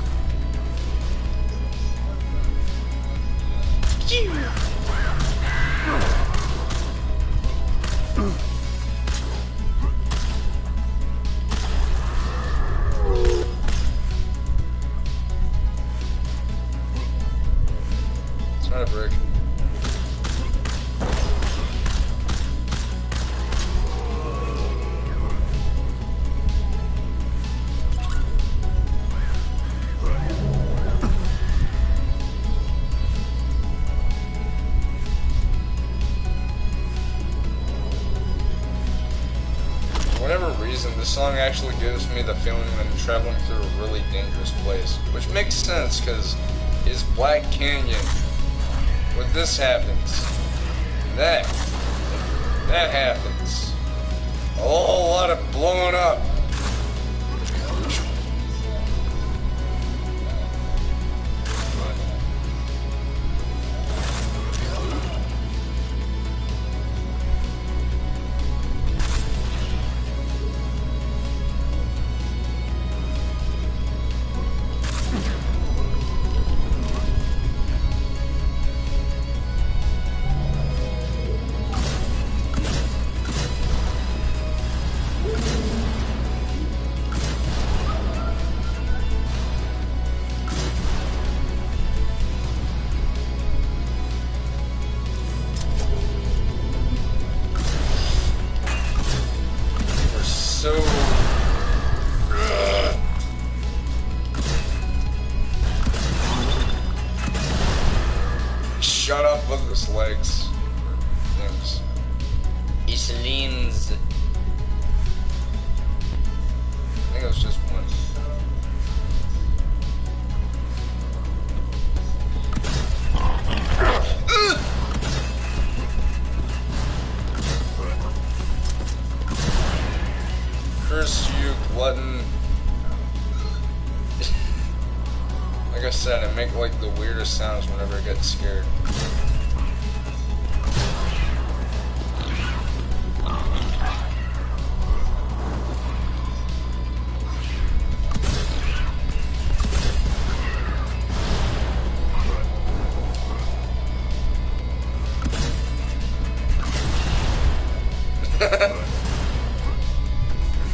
It's not a brick. For whatever reason, this song actually gives me the feeling that I'm traveling through a really dangerous place. Which makes sense, because it's Black Canyon. When this happens, that happens. A whole lot of blowing up. his legs. Things. His limbs. I think it was just one. Curse you, glutton. Like I said, I make like the weirdest sounds whenever I get scared.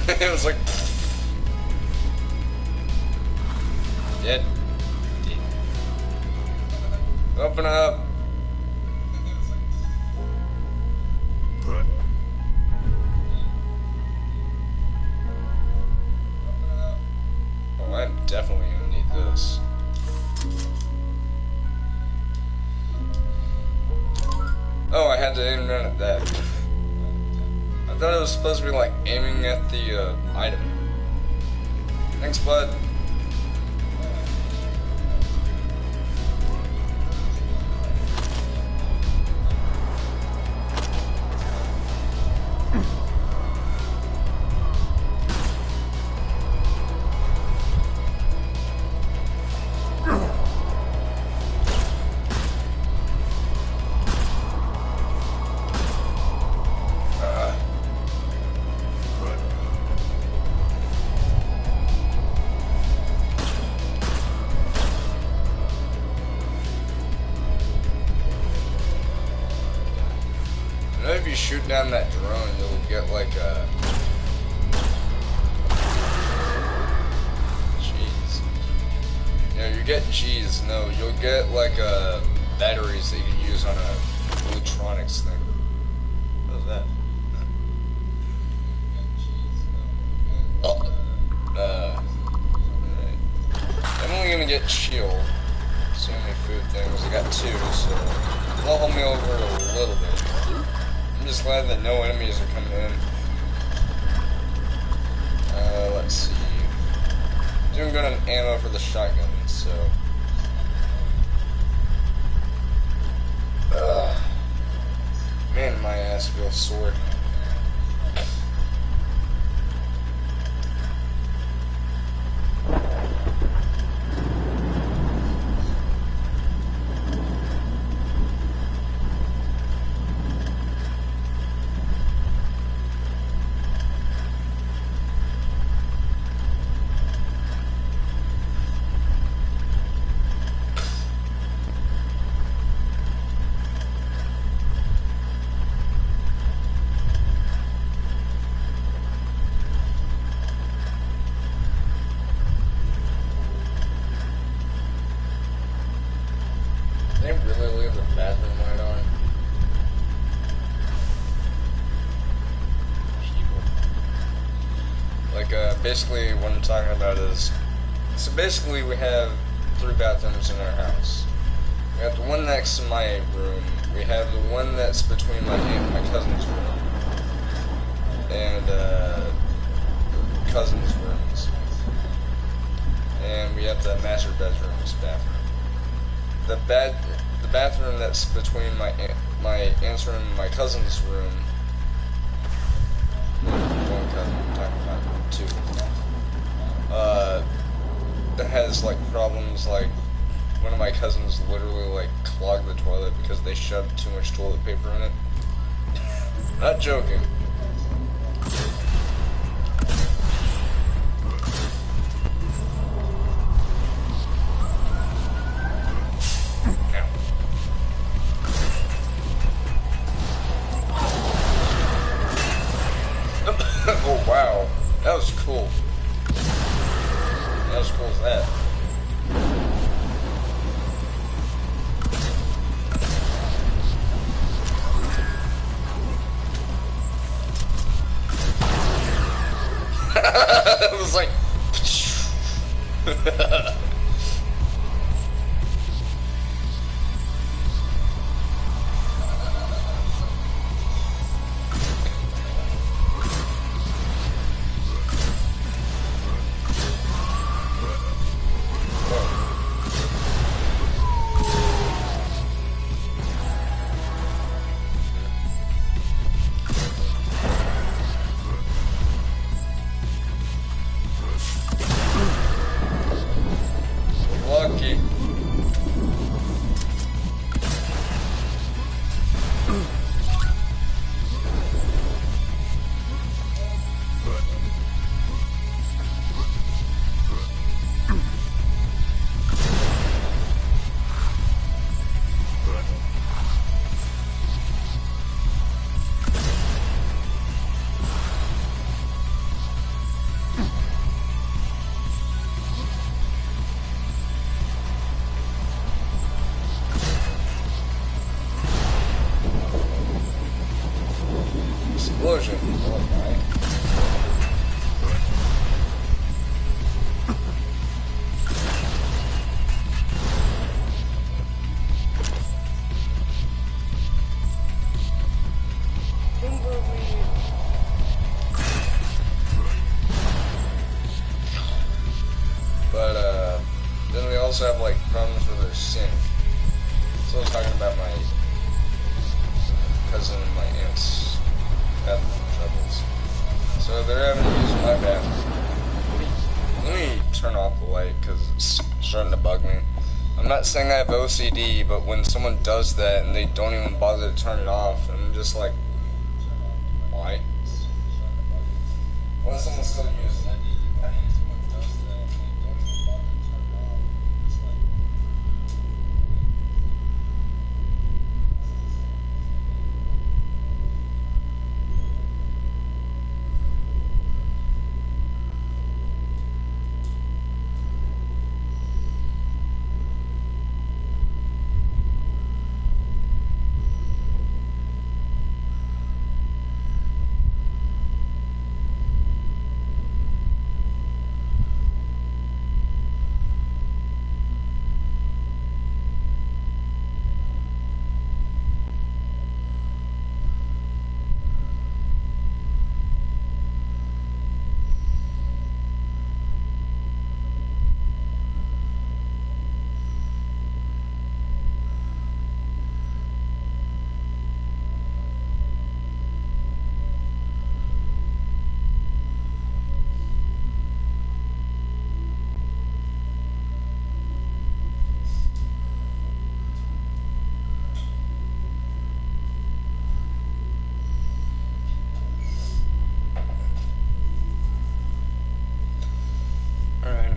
It was like dead. Open up. Oh, I'm definitely gonna need this. Oh, I had to aim down at that. I thought it was supposed to be like aiming at the item. Thanks, bud. If you shoot down that drone, you'll get like a... Jeez. No, you get cheese. No, you'll get like batteries that you can use on a electronics thing. What's that? Alright. I'm only gonna get shield. So many food things. I got 2, so that'll hold me over a little bit. I'm just glad that no enemies are coming in. Let's see. Doing good on ammo for the shotgun, so. Man, my ass feels sore. Did they really leave the bathroom light on? Like, basically what I'm talking about is, so basically we have 3 bathrooms in our house. We have the one next to my room, we have the one that's between my aunt and my cousin's room, and, cousin's rooms. And we have the master bedroom's bathroom. The bathroom that's between my aunt's room and my cousin's room. One cousin, I'm talking about 2. That has like problems. Like one of my cousins literally like clogged the toilet because they shoved too much toilet paper in it. Not joking. Oh wow, that was cool. That was cool as that. It was like also have like problems with their sync. So I was talking about my cousin and my aunt's bathroom troubles. So they're having to use my bathroom. Let me turn off the light because it's starting to bug me. I'm not saying I have OCD, but when someone does that and they don't even bother to turn it off, I'm just like, why? Why is someone still using it?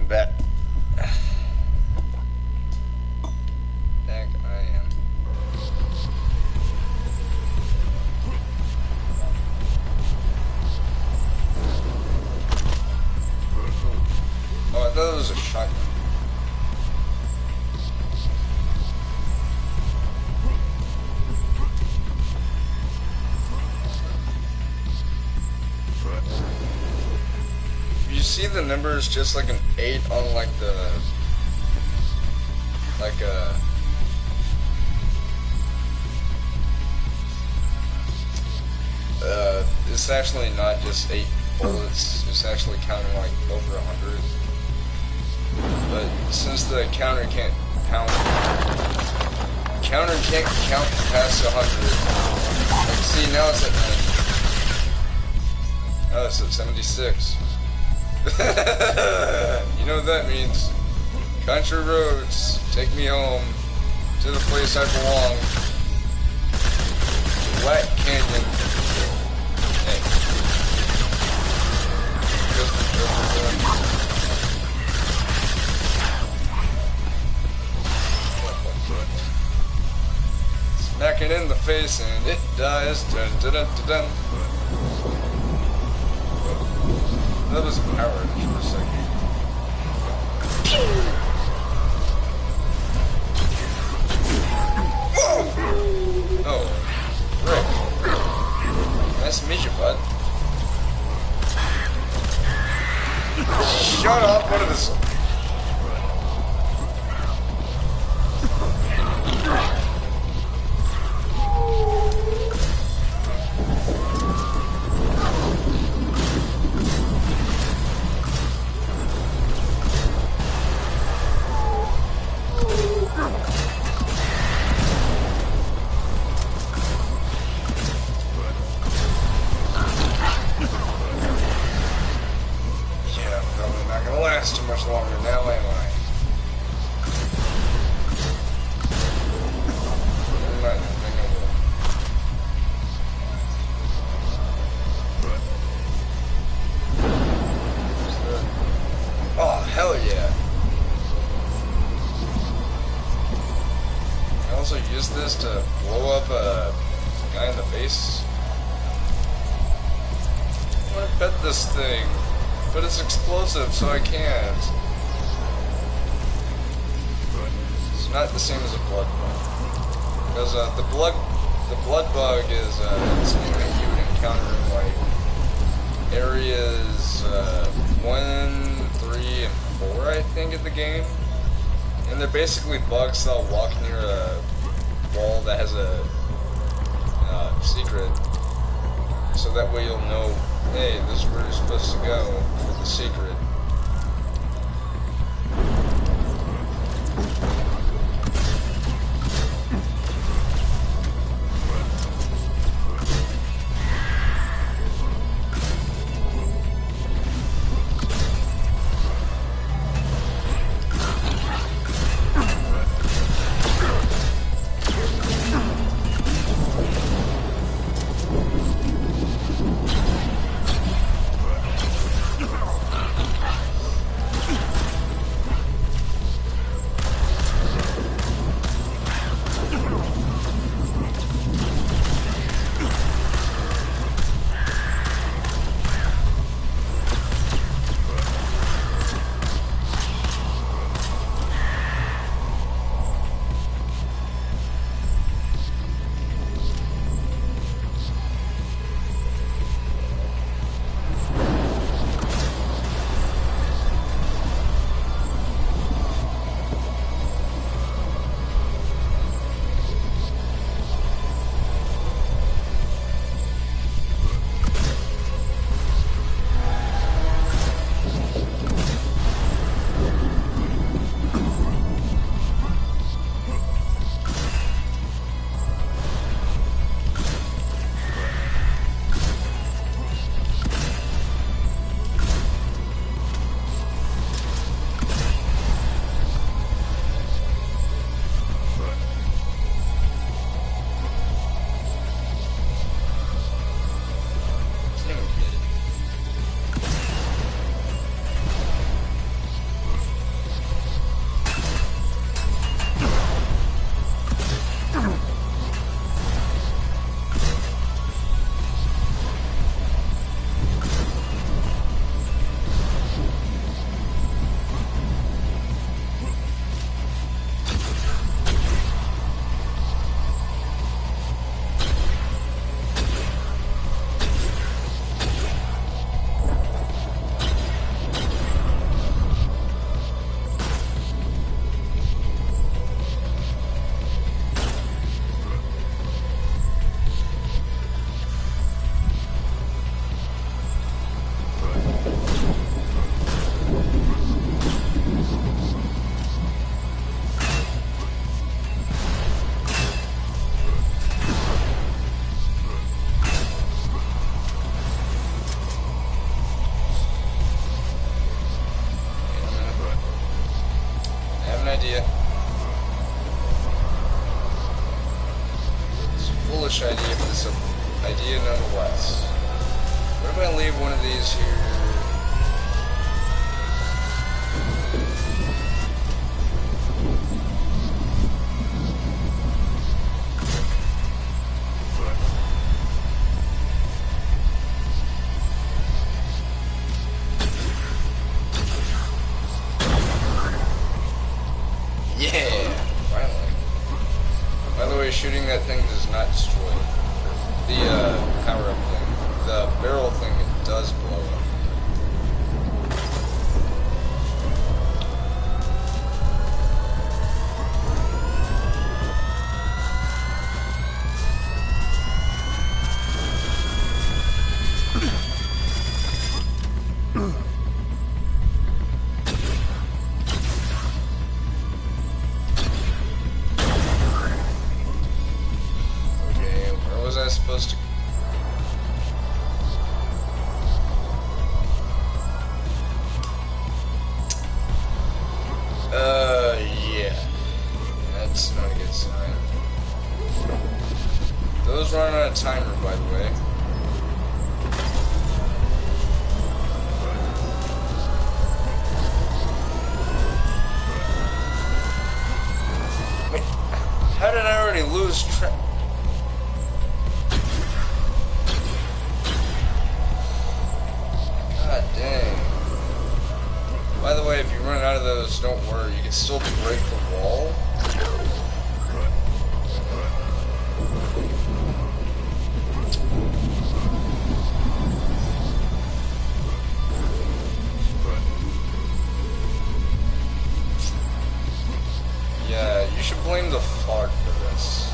Back. Back I am. Oh, I thought it was a shotgun. You see the numbers just like an 8 on like the it's actually not just 8 bullets, it's actually counting like over 100. But since the counter can't count past 100, like see now it's at 90. Oh, it's at 76. You know what that means. Country roads, take me home to the place I belong. Black Canyon. Hey. Smack it in the face and it dies. Dun, dun, dun, dun, dun. That was a power outage for a second. Oh, Rick. Nice to meet you, bud. Shut up, what are this? Too much longer now, am I? Never mind, I think I will. Oh, hell yeah. I also use this to blow up a guy in the face. I want to pet this thing. But it's explosive, so I can't. It's not the same as a blood bug. Because the blood bug is something that you would encounter in like areas 1, 3, and 4, I think, of the game. And they're basically bugs that'll walk near a wall that has a secret. So that way you'll know, hey, this is where you're supposed to go with the secret. is here. Yeah, finally. By the way, shooting that thing does not destroy it. The power-up thing. The barrel thing, it does blow up. Supposed to yeah, that's not a good sign. Those run on a timer, by the way. Wait, how did I already lose track? God dang. By the way, if you run out of those, don't worry, you can still break the wall. Yeah, you should blame the fog for this.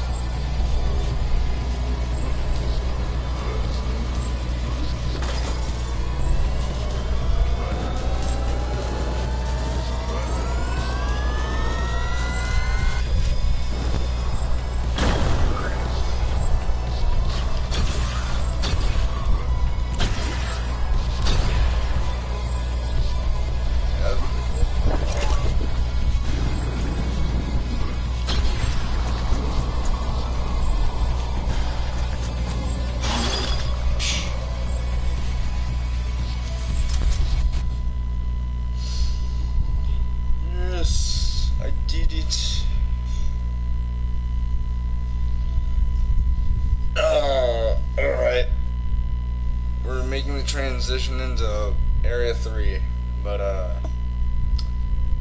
Alright. We're making the transition into Area 3, but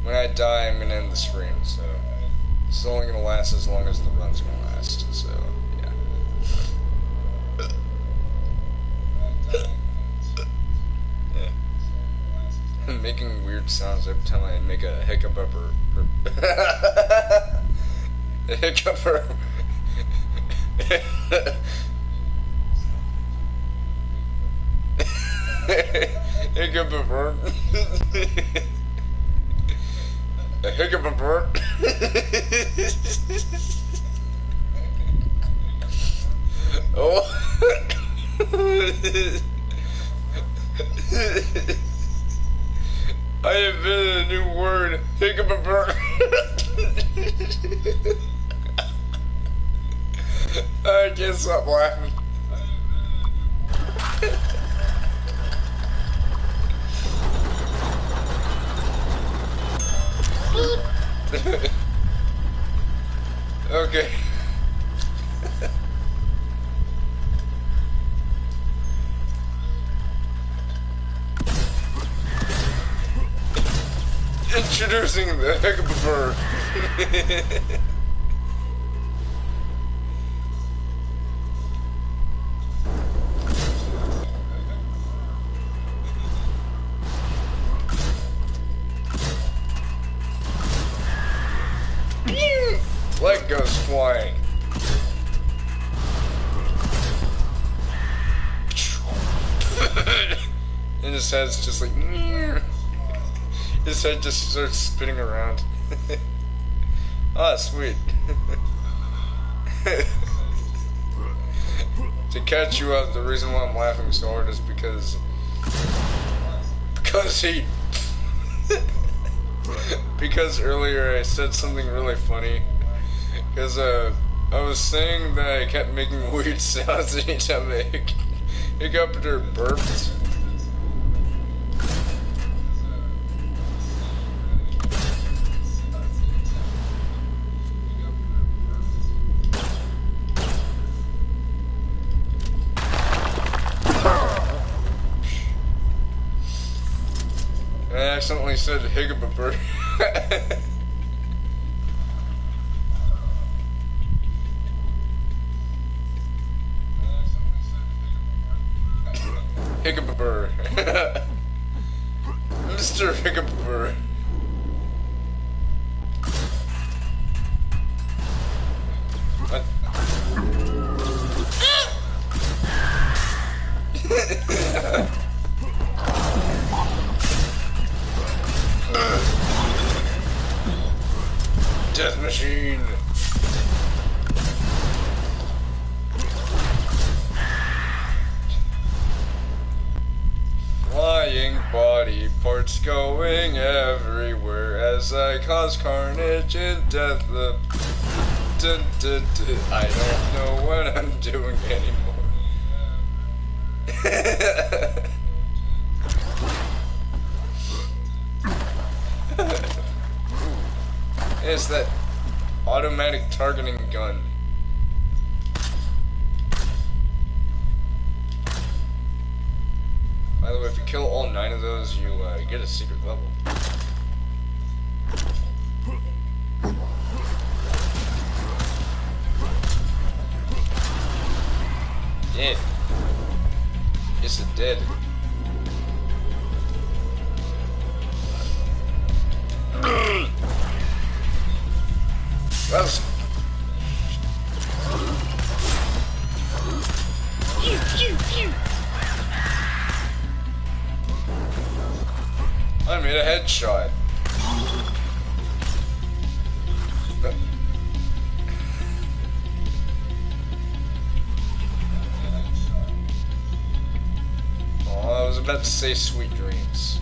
when I die, I'm gonna end the stream, so it's only gonna last as long as the run's gonna last, so yeah. I'm making weird sounds every time I make a hiccup or a hiccup or hiccup or a hiccup or oh. I invented a new word, hiccup-a-burr. I can't stop laughing. Okay. Introducing the hiccup-a-burr. Leg goes flying. And his head's just like his head just starts spinning around. Oh, sweet. To catch you up, the reason why I'm laughing so hard is because he because earlier I said something really funny. Because I was saying that I kept making weird sounds anytime I hiccuped or burped. I accidentally said Higgababber. Higgababber. Mr. Higgababber. What? Death machine. Flying body parts going everywhere as I cause carnage and death. I don't know what I'm doing anymore. It's that automatic targeting gun. By the way, if you kill all 9 of those, you get a secret level. Dead. It's a dead. Well, I made a headshot. Oh, I was about to say sweet dreams.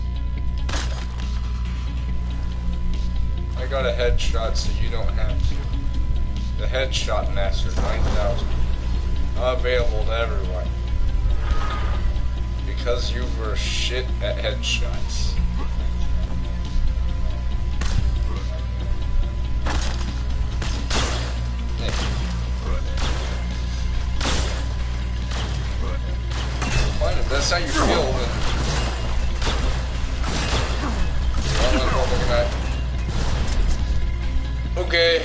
I got a headshot so you don't have to. The Headshot Master 9000. Available to everyone. Because you were shit at headshots. Fine, if that's how you feel, then... Okay.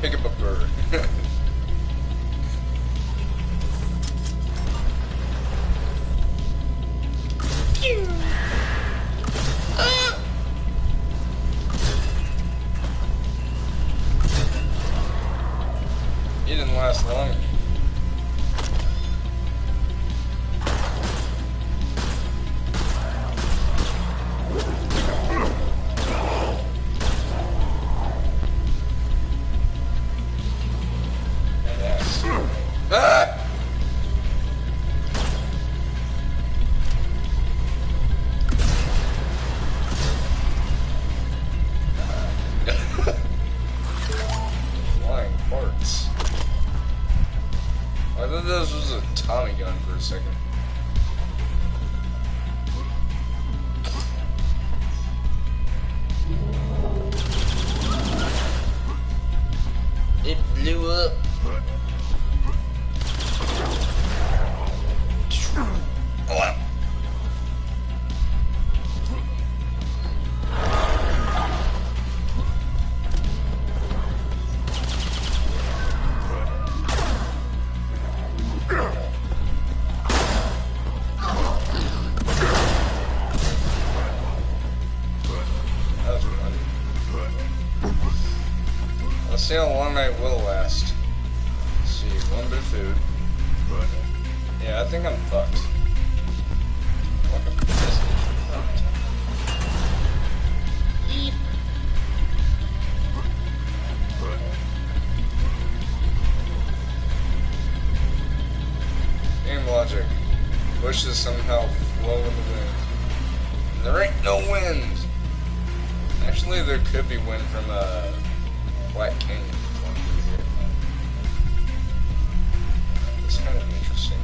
Pick up a bird. He didn't last long. Ah! Flying parts. I thought this was a Tommy gun for a second. It blew up. Let's see how long I will last. Let's see, 1 bit of food. Yeah, I think I'm fucked. bushes somehow flow in the wind. And there ain't no wind. Actually, there could be wind from a Black Canyon. It's kind of interesting.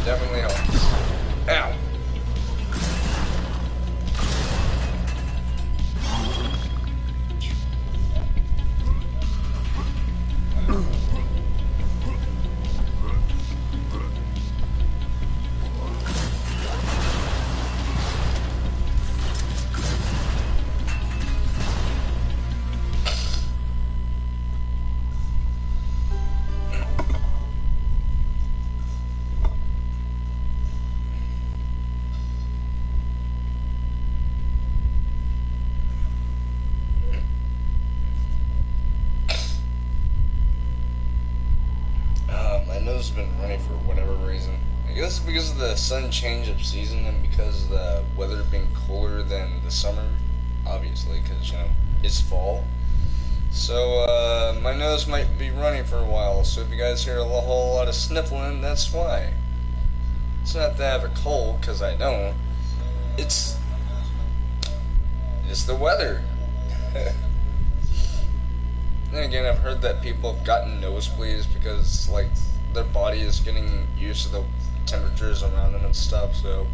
Definitely helps. Ow! My nose has been running for whatever reason. I guess because of the sudden change of season and because of the weather being cooler than the summer, obviously, because, you know, it's fall. So, my nose might be running for a while, so if you guys hear a whole lot of sniffling, that's why. It's not that I have a cold, because I don't. It's the weather. Then again, I've heard that people have gotten nosebleeds because, like, their body is getting used to the temperatures around them and stuff, so.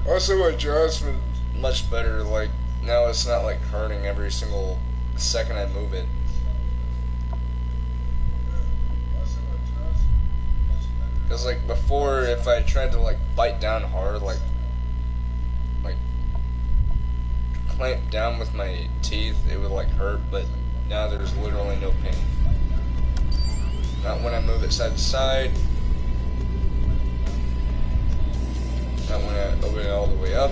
Also, my jaw's been much better. Like, now it's not, like, hurting every single second I move it. Because, like, before, if I tried to, like, bite down hard, like, clamp down with my teeth, it would, like, hurt, but now there's literally no pain. Not when I move it side to side. Not when I open it all the way up.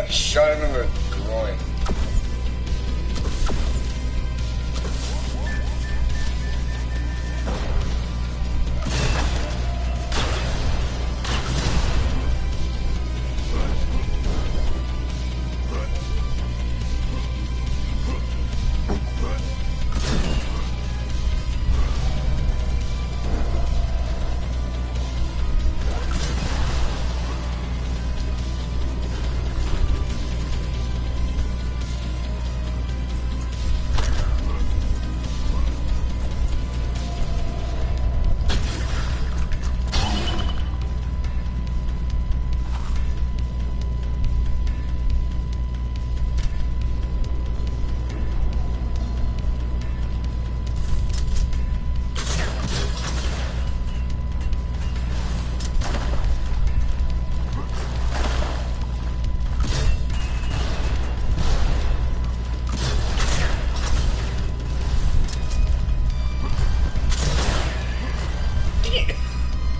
Shot him in the groin.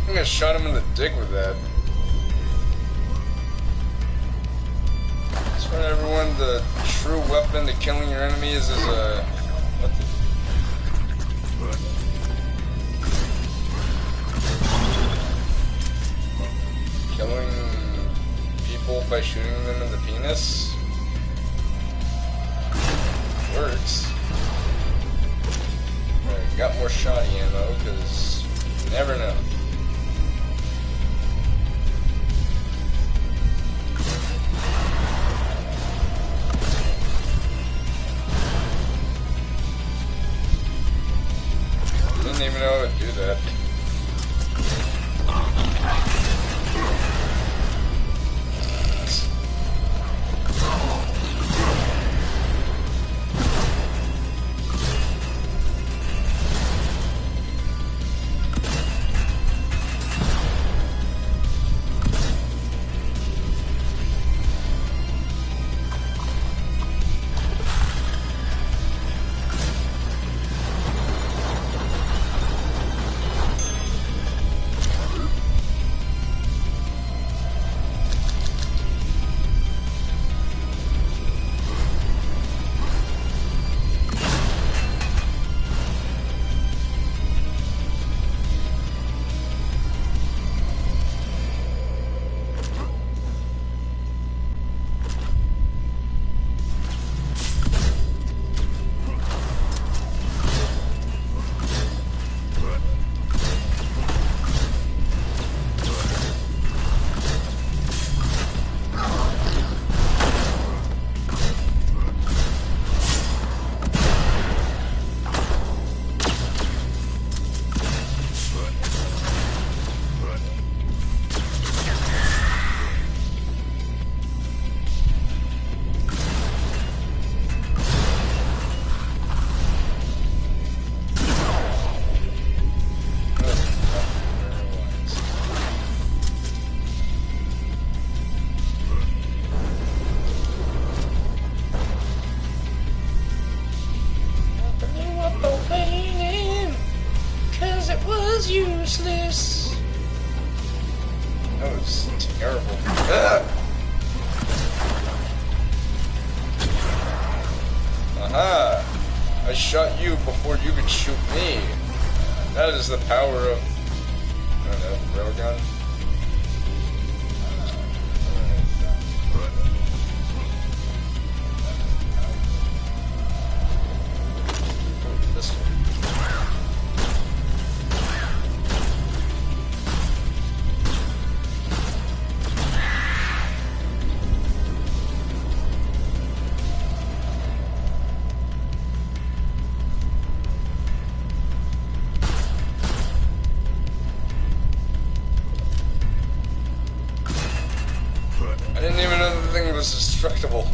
I shot him in the dick with that. That's right, everyone. The true weapon to killing your enemies is a. Killing people by shooting them in the penis works. Alright, got more shotty ammo because you never know. Didn't even know I would do that. Useless. That was terrible. Aha! I shot you before you could shoot me. That is the power of, I don't know, railgun. This one. I didn't even know the thing was destructible.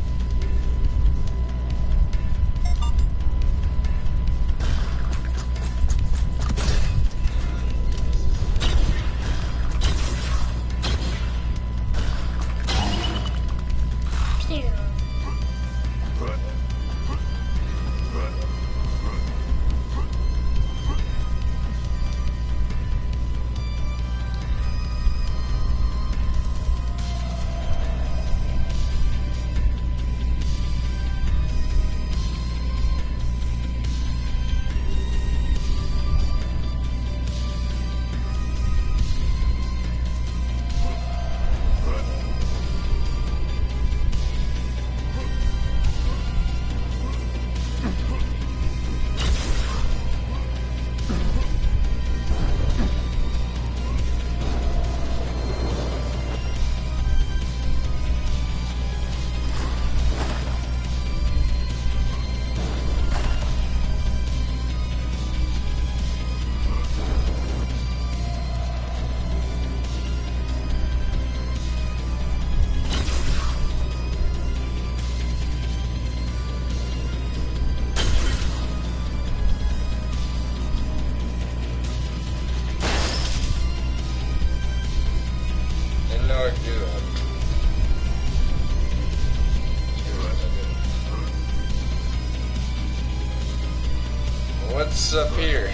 What's up here?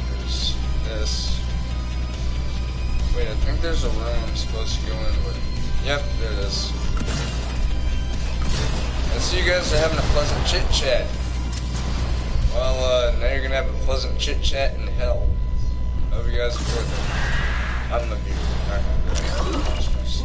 There's this. Wait, I think there's a room I'm supposed to go in with. Yep, there it is. I see you guys are having a pleasant chit chat. Well, now you're gonna have a pleasant chit chat in hell. Hope you guys enjoyed that. I'm the music. I'm not gonna do monsters.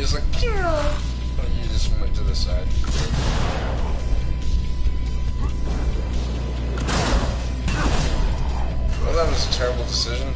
just like, and you just went to the side. Well, that was a terrible decision.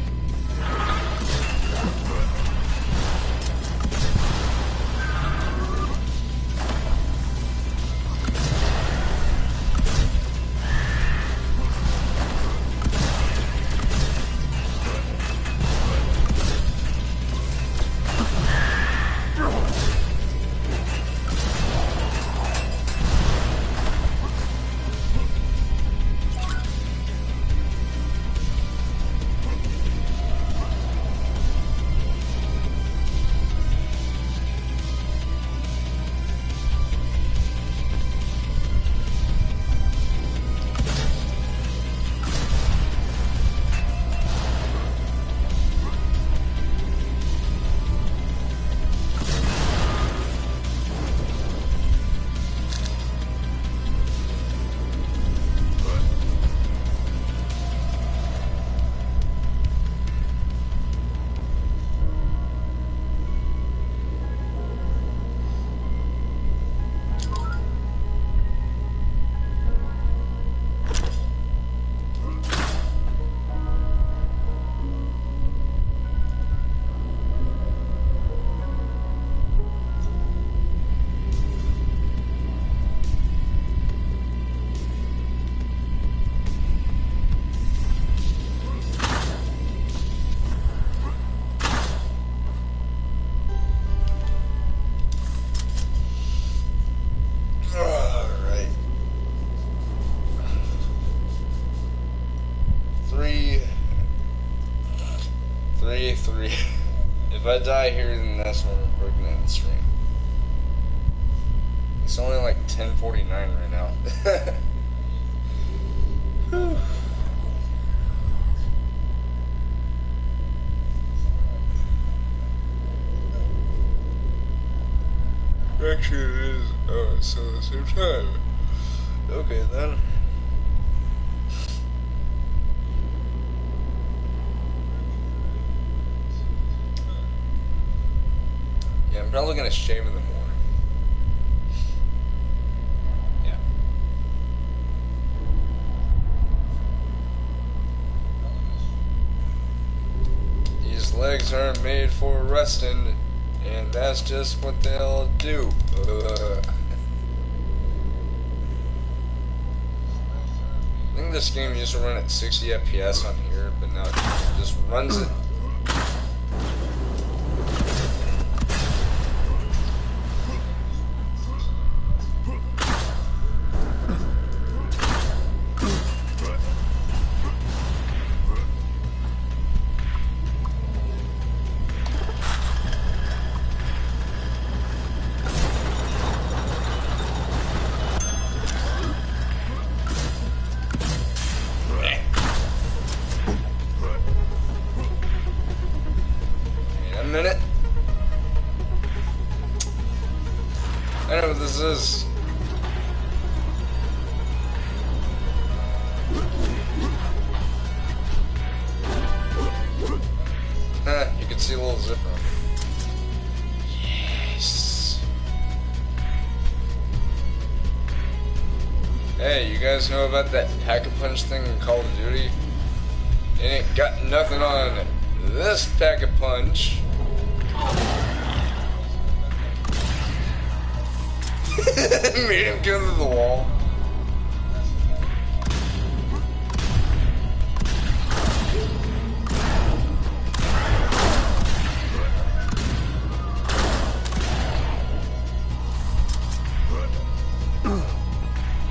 Three. If I die here, then that's when we're breaking in the stream. It's only like 10:49 right now. Actually, it is. Oh, it's still the same time. Okay, then. Yeah, I'm probably gonna shave in the morning. Yeah. These legs aren't made for resting, and that's just what they'll do. I think this game used to run at 60 FPS on here, but now it just runs it. Minute. I know what this is. You can see a little zipper. Yes. Hey, you guys know about that pack-a-punch thing in Call of Duty? It ain't got nothing on this pack-a-punch. Made him go to the wall.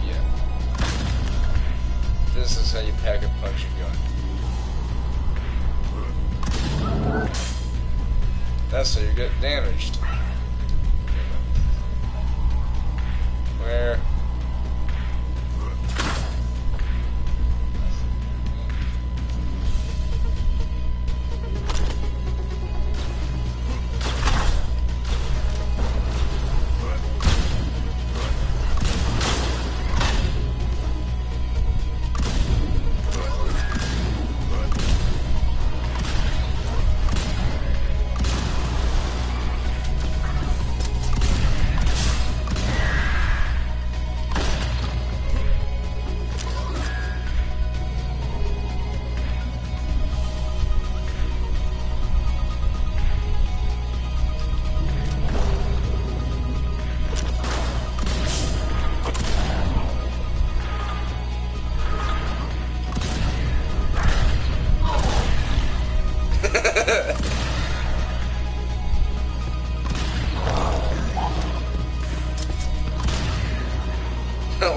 Yeah. This is how you pack a punch a gun. That's how you get damaged. Where?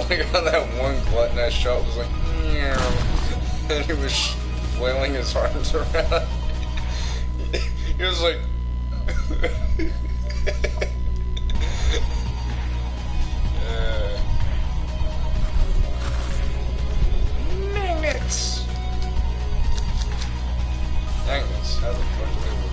Like how that one glutton I shot was like, meow, and he was flailing his arms around. He was like, magnets. Magnets. How the fuck do they work?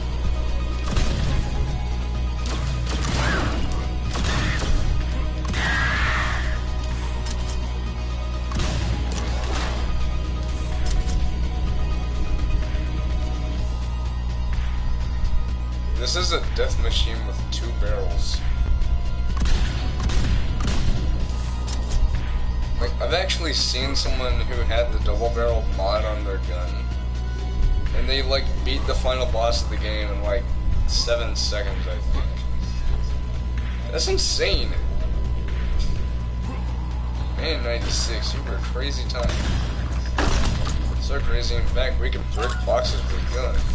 This is a death machine with 2 barrels. Like, I've actually seen someone who had the double barrel mod on their gun, and they like beat the final boss of the game in like 7 seconds, I think. That's insane. Man, 96, you were a crazy time. So crazy, in fact, we could brick boxes with guns.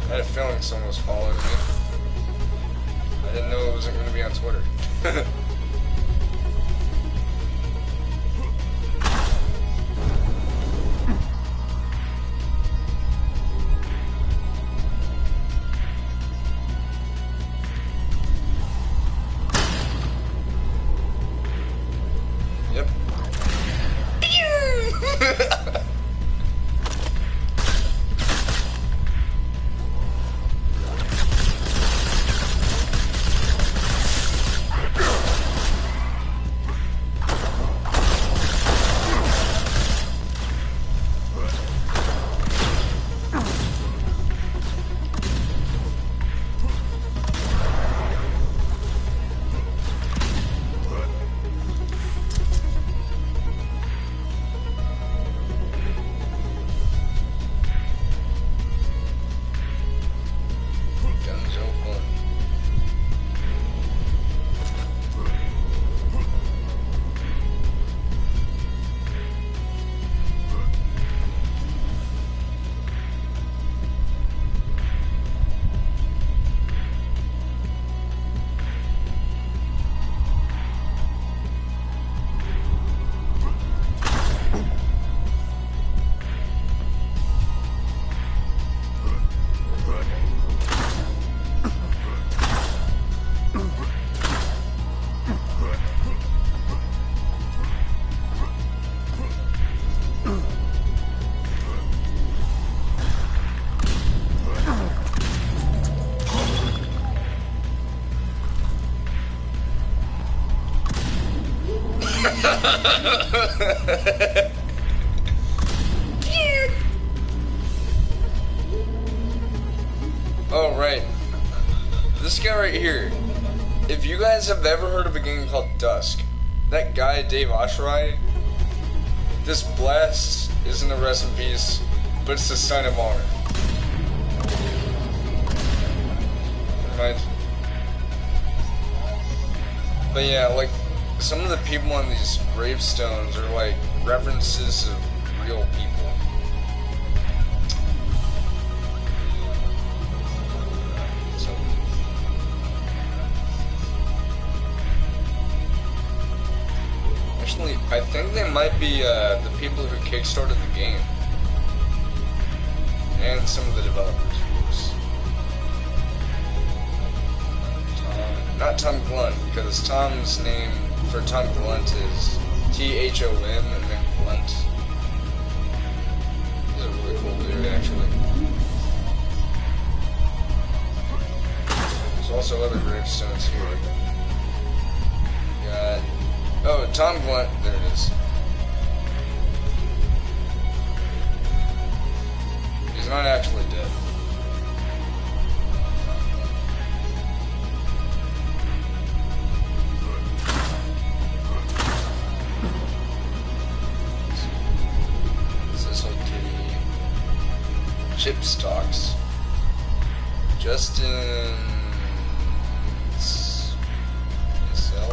I had a feeling someone was following me. I didn't know it wasn't going to be on Twitter. Yep. Oh, right. This guy right here. If you guys have ever heard of a game called Dusk, that guy, Dave Oshrai, this blast isn't a rest in peace, but it's a sign of honor. Never mind. But yeah, like, some of the people on these gravestones are like references of real people. So, actually, I think they might be the people who kickstarted the game. And some of the developers, of course. Not Tom Glunt, because Tom's name for Tom Glunt is Thom and then Glunt. He's a really cool dude, actually. There's also other gravestones here. Got... Oh, Tom Glunt, there it is. He's not actually dead. Chip stocks. Justin Sell.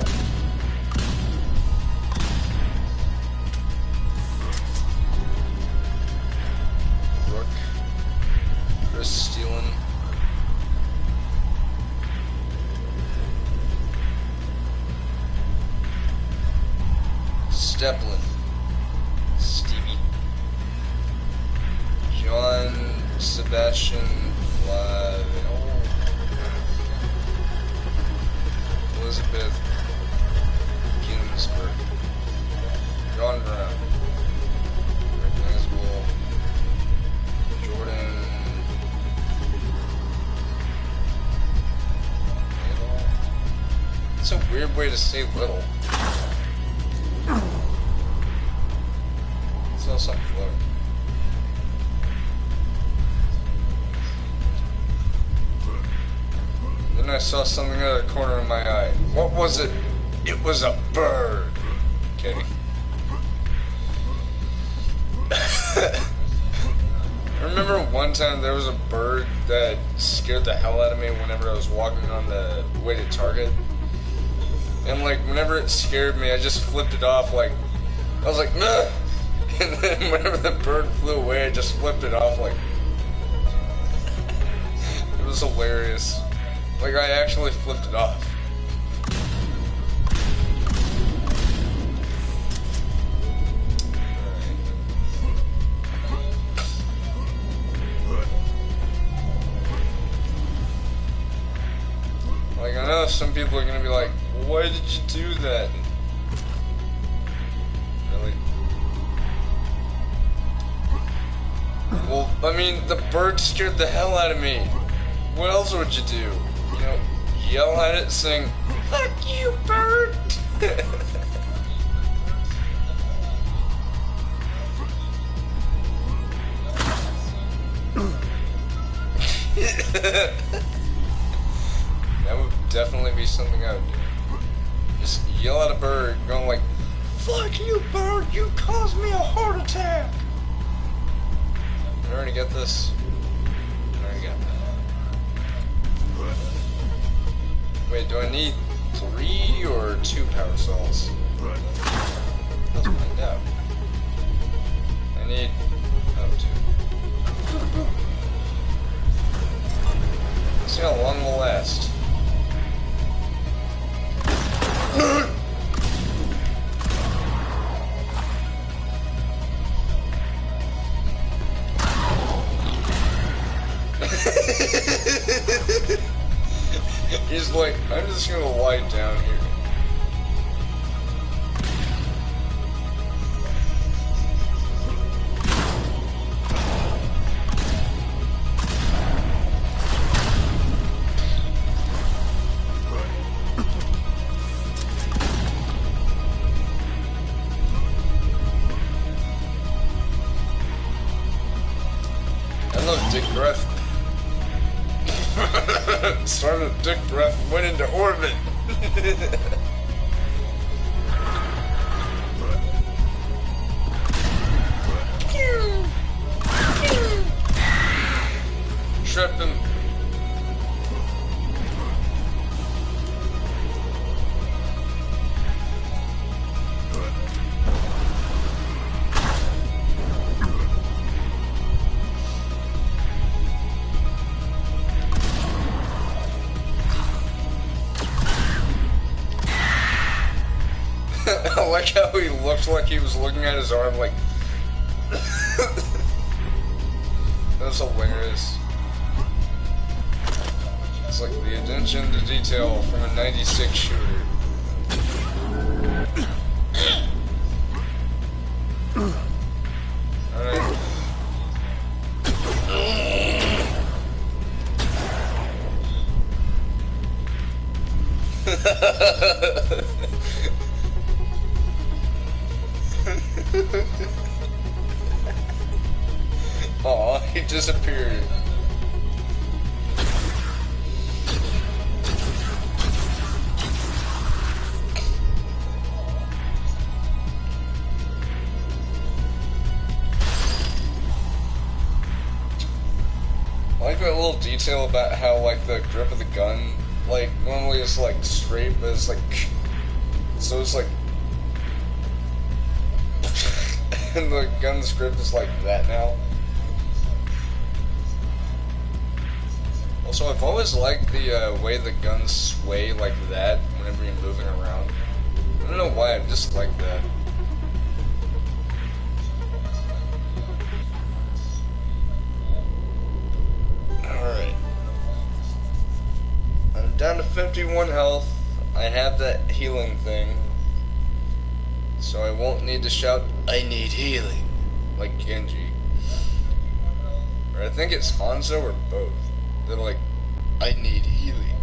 weird way to say little. I saw something floating. Then I saw something out of the corner of my eye. What was it? It was a bird. Okay. I remember one time there was a bird that scared the hell out of me whenever I was walking on the way to Target. And like, whenever it scared me, I just flipped it off like, I was like, nah! And then whenever the bird flew away, I just flipped it off like, it was hilarious. Like, I actually flipped it off. Like, I know some people are gonna be like, why did you do that? Really? Well, I mean, the bird scared the hell out of me. What else would you do? You know, yell at it, sing, "Fuck you, bird!" That would definitely be something I would do. Just yell at a bird, going like, "Fuck you, bird! You caused me a heart attack!" I already get this. I already got that. Wait, do I need 3 or 2 power cells? Let's find out. I need 2. Let's see how long will last. He's like, I'm just gonna lie down here. I love dick breath. Started a dick breath and went into orbit. Trip him. I like how he looked like he was looking at his arm like... That's hilarious. It's like the attention to detail from a 96 shooter. Alright. Aw, he disappeared. I like that little detail about how, like, the grip of the gun, like, normally it's, like, straight, but it's, like, so it's, like, and the gun's grip is, like, that now. Also, I've always liked the way the guns sway like that whenever you're moving around. I don't know why, I just like that. Alright. I'm down to 51 health. I have that healing thing. So I won't need to shout, "I need healing," like Genji. Or I think it's Hanzo or both. They're like, "I need healing."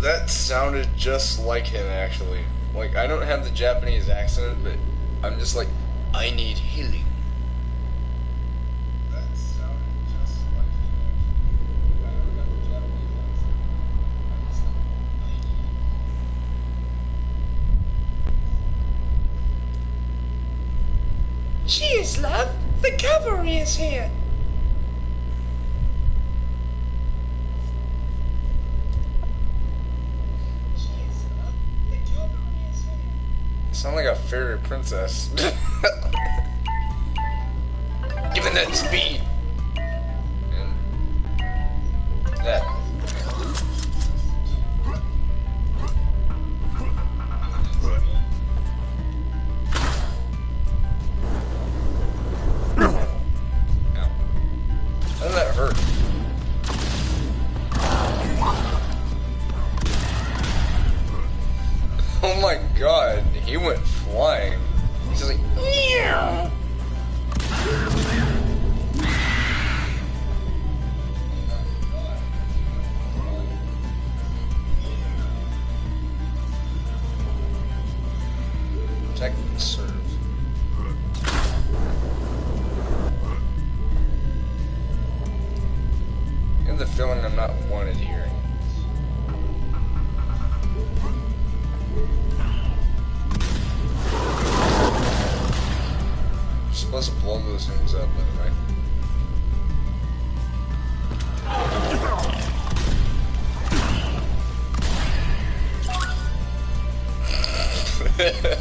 That sounded just like him, actually. Like, I don't have the Japanese accent, but I'm just like, I need healing. That sounded just like him, actually. I don't have the Japanese accent. I'm just like, Cheers, love. The cavalry is here. Sound like a fairy princess. Given that speed. And that. Ow. How did that hurt? Oh my god, he went flying. He's just like, meow. Check and serve. I have the feeling I'm not wanted here. Supposed to blow those things up, by the way.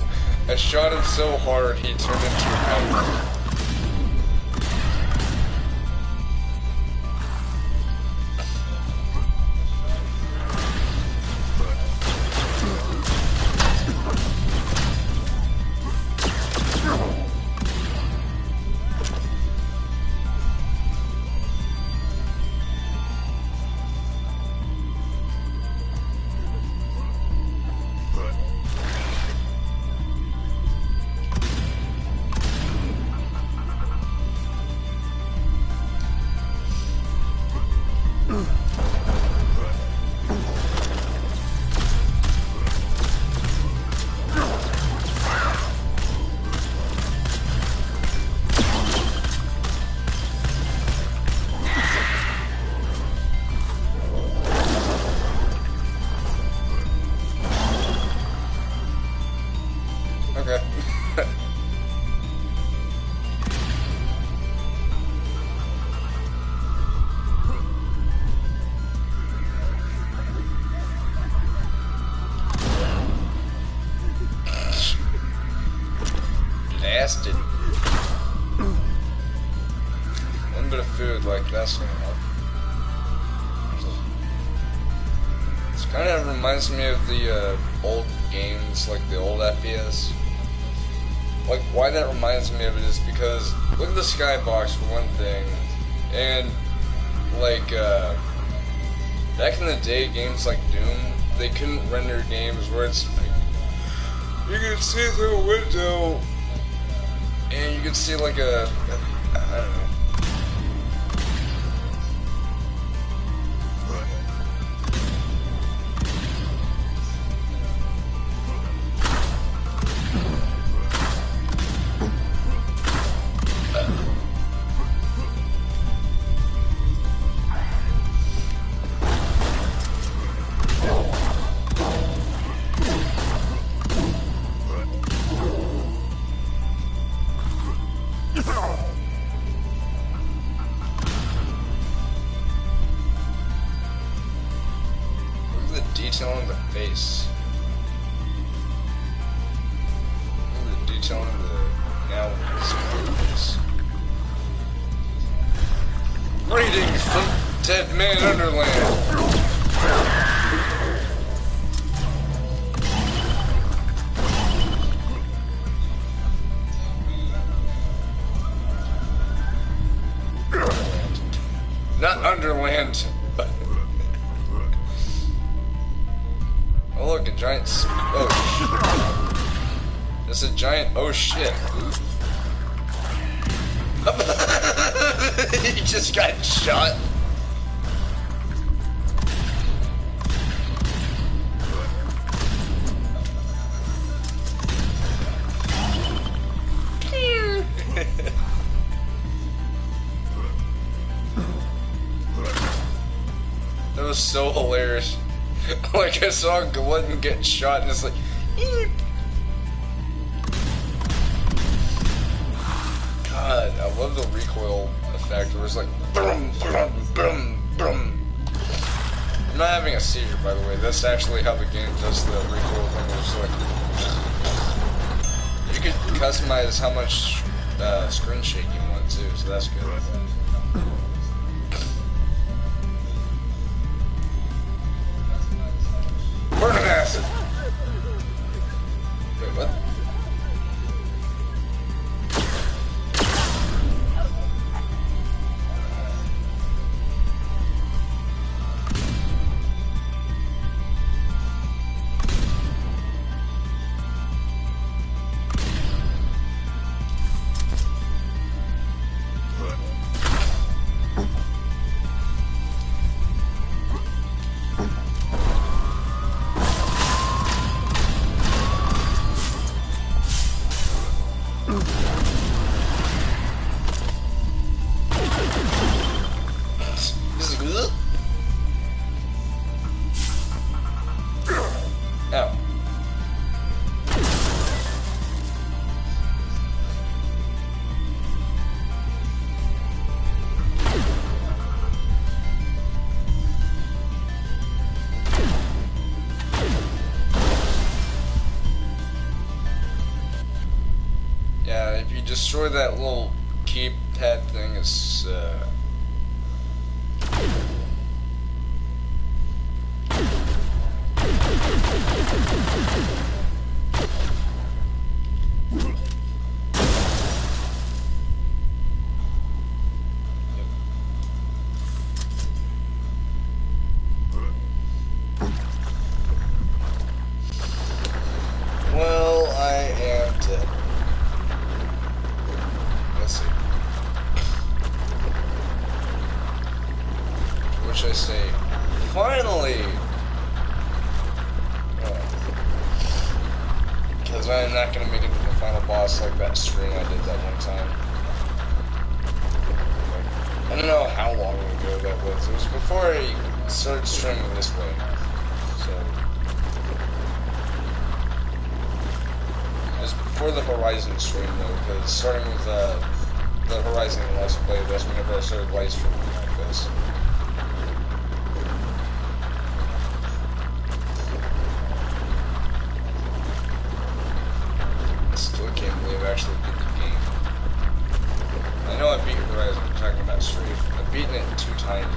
I shot him so hard he turned into a powder. Okay. Blasted. One bit of food like that's gonna help. This kind of reminds me of the old games, like the old FPS. Like, why that reminds me of it is because, look at the skybox for one thing, and, like, back in the day, games like Doom, they couldn't render games where it's like, you can see through a window, and you can see like I don't know. Detail on the face. Look at the detail on the now face. Greetings from Dead Man Underland. Not Underland. Oh look, a giant. Oh shit. It's a giant. Oh shit. He just got shot. was so hilarious. Like I saw Glutton get shot and it's like, eep. God, I love the recoil effect where it's like, boom, boom, boom, boom. I'm not having a seizure, by the way. That's actually how the game does the recoil thing. It's like, you could customize how much screen shake you want too, so that's good. Burning acid! Wait, what? Destroy that little keypad thing is well, I am dead. What should I say? Finally! Because I'm not going to make it to the final boss like that stream I did that one time. I don't know how long ago that was. It was before I started streaming this way. So. It was before the Horizon stream though, because starting with the Horizon Let's Play, that's whenever I started live streaming like this. Still can't believe I actually beat the game. I know I beat Horizon, I'm talking about Street. I've beaten it 2 times.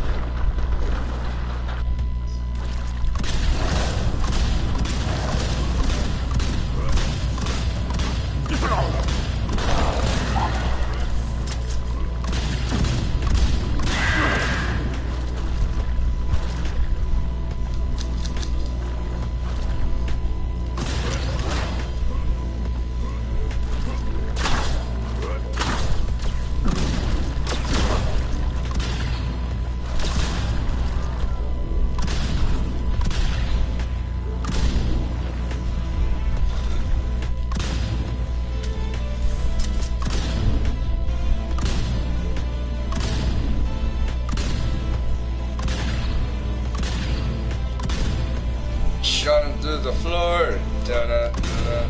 Shot him through the floor. Da-da-da-da.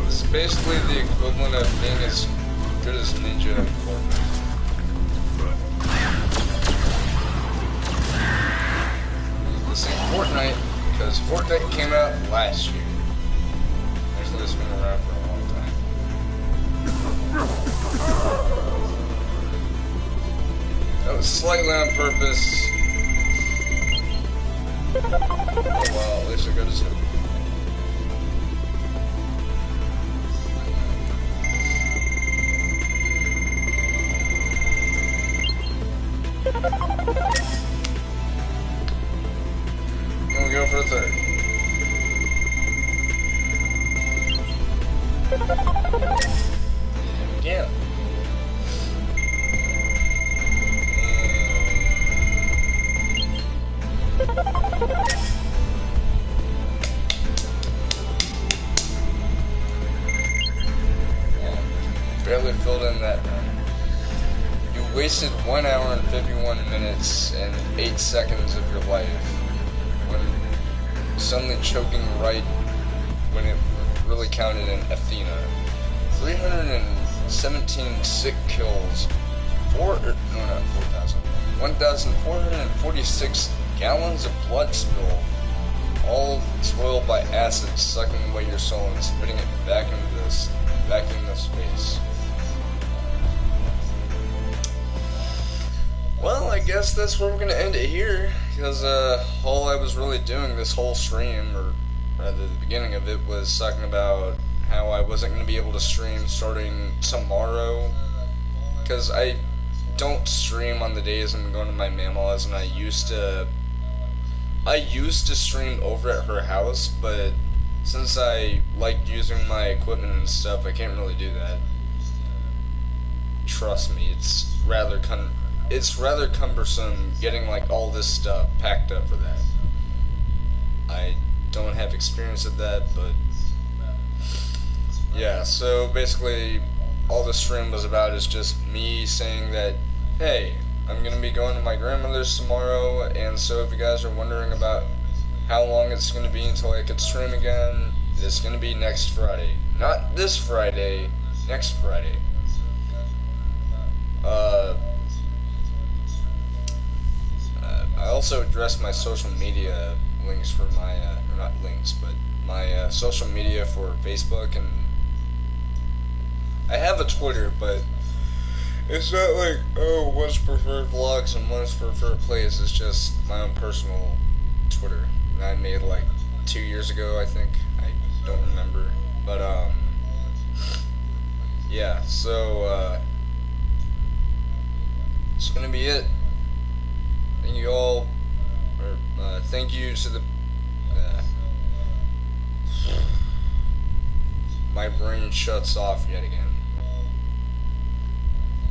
It's basically the equivalent of being as good as Ninja in Fortnite. Fortnite, because Fortnite came out last year. Actually, it's been around for a long time. That was slightly on purpose. Oh wow, at least I got a zoom. We'll go for a third. Yeah. wasted 1 hour and 51 minutes and 8 seconds of your life when suddenly choking right when it really counted in Athena. 317 sick kills, 1,446 gallons of blood spill, all spoiled by acid sucking away your soul and spitting it back into space. Well, I guess that's where we're gonna end it here, because all I was really doing this whole stream, or rather the beginning of it, was talking about how I wasn't gonna be able to stream starting tomorrow, because I don't stream on the days I'm going to my Mamaw's, and I used to stream over at her house, but since I like using my equipment and stuff, I can't really do that. Trust me, it's rather cumbersome getting like all this stuff packed up for that. I don't have experience of that, but yeah, so basically all the stream was about is just me saying that, hey, I'm gonna be going to my grandmother's tomorrow, and so if you guys are wondering about how long it's gonna be until I could stream again, it's gonna be next Friday. Not this Friday, next Friday. I also addressed my social media links for my, or not links, but my social media for Facebook, and I have a Twitter, but it's not like, oh, one's for vlogs and one's for FurPlayz. It's just my own personal Twitter that I made like 2 years ago, I think. I don't remember, but yeah. So it's gonna be it. Thank you all, or thank you to the. My brain shuts off yet again.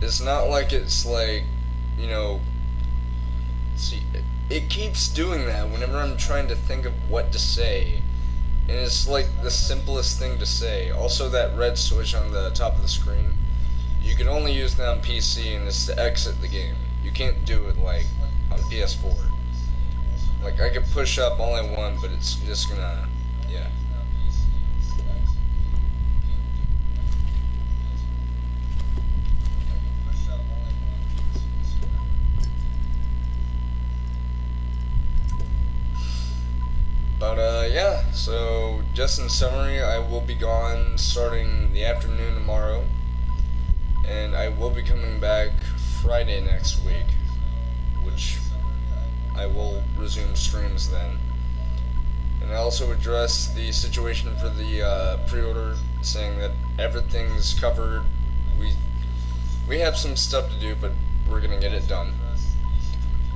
It's not like it's like, you know, see, it keeps doing that whenever I'm trying to think of what to say, and it's like the simplest thing to say. Also, that red switch on the top of the screen, you can only use that on PC, and it's to exit the game. You can't do it like on PS4. Like, I could push up all I want, but it's just gonna, yeah. But yeah, so just in summary, I will be gone starting the afternoon tomorrow, and I will be coming back Friday next week, which I will resume streams then. And I also addressed the situation for the pre-order, saying that everything's covered. We have some stuff to do, but we're gonna get it done.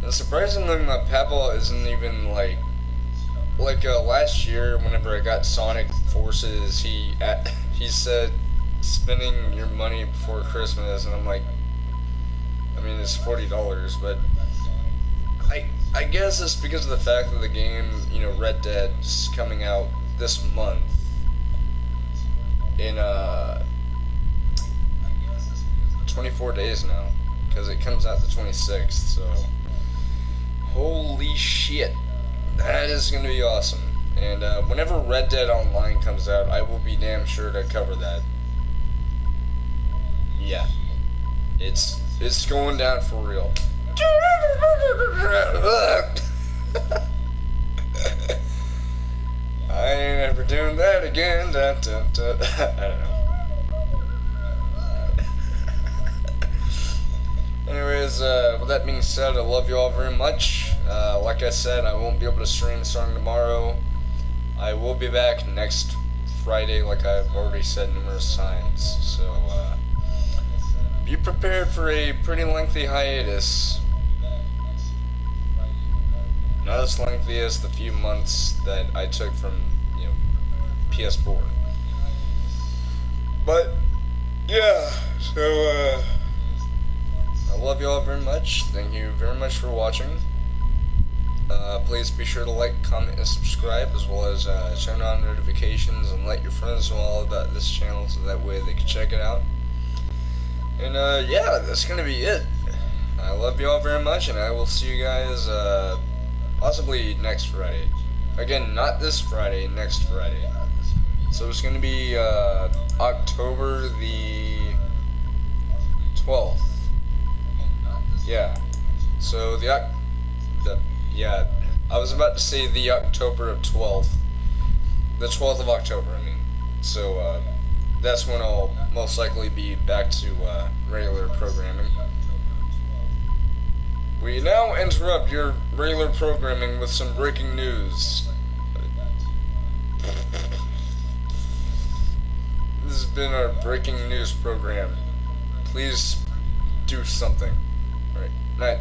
And surprisingly, my papa isn't even like last year, whenever I got Sonic Forces, he said spending your money before Christmas, and I'm like, I mean, it's $40, but I guess it's because of the fact that the game, you know, Red Dead, is coming out this month in 24 days now, because it comes out the 26th. So holy shit, that is gonna be awesome. And whenever Red Dead Online comes out, I will be damn sure to cover that. Yeah, it's going down for real. I ain't ever doing that again. I don't know. Anyways, with that being said, I love you all very much. Like I said, I won't be able to stream starting tomorrow. I will be back next Friday, like I've already said numerous times. So, be prepared for a pretty lengthy hiatus. Not as lengthy as the few months that I took from, you know, PS4. But, yeah, so, I love you all very much. Thank you very much for watching. Please be sure to like, comment, and subscribe, as well as turn on notifications and let your friends know all about this channel so that way they can check it out. And yeah, that's gonna be it. I love you all very much, and I will see you guys possibly next Friday. Again, not this Friday, next Friday. So it's going to be October the 12th. Yeah. So yeah, I was about to say the October of 12th. The 12th of October, I mean. So that's when I'll most likely be back to regular programming. We now interrupt your regular programming with some breaking news. This has been our breaking news program. Please do something. Alright, night.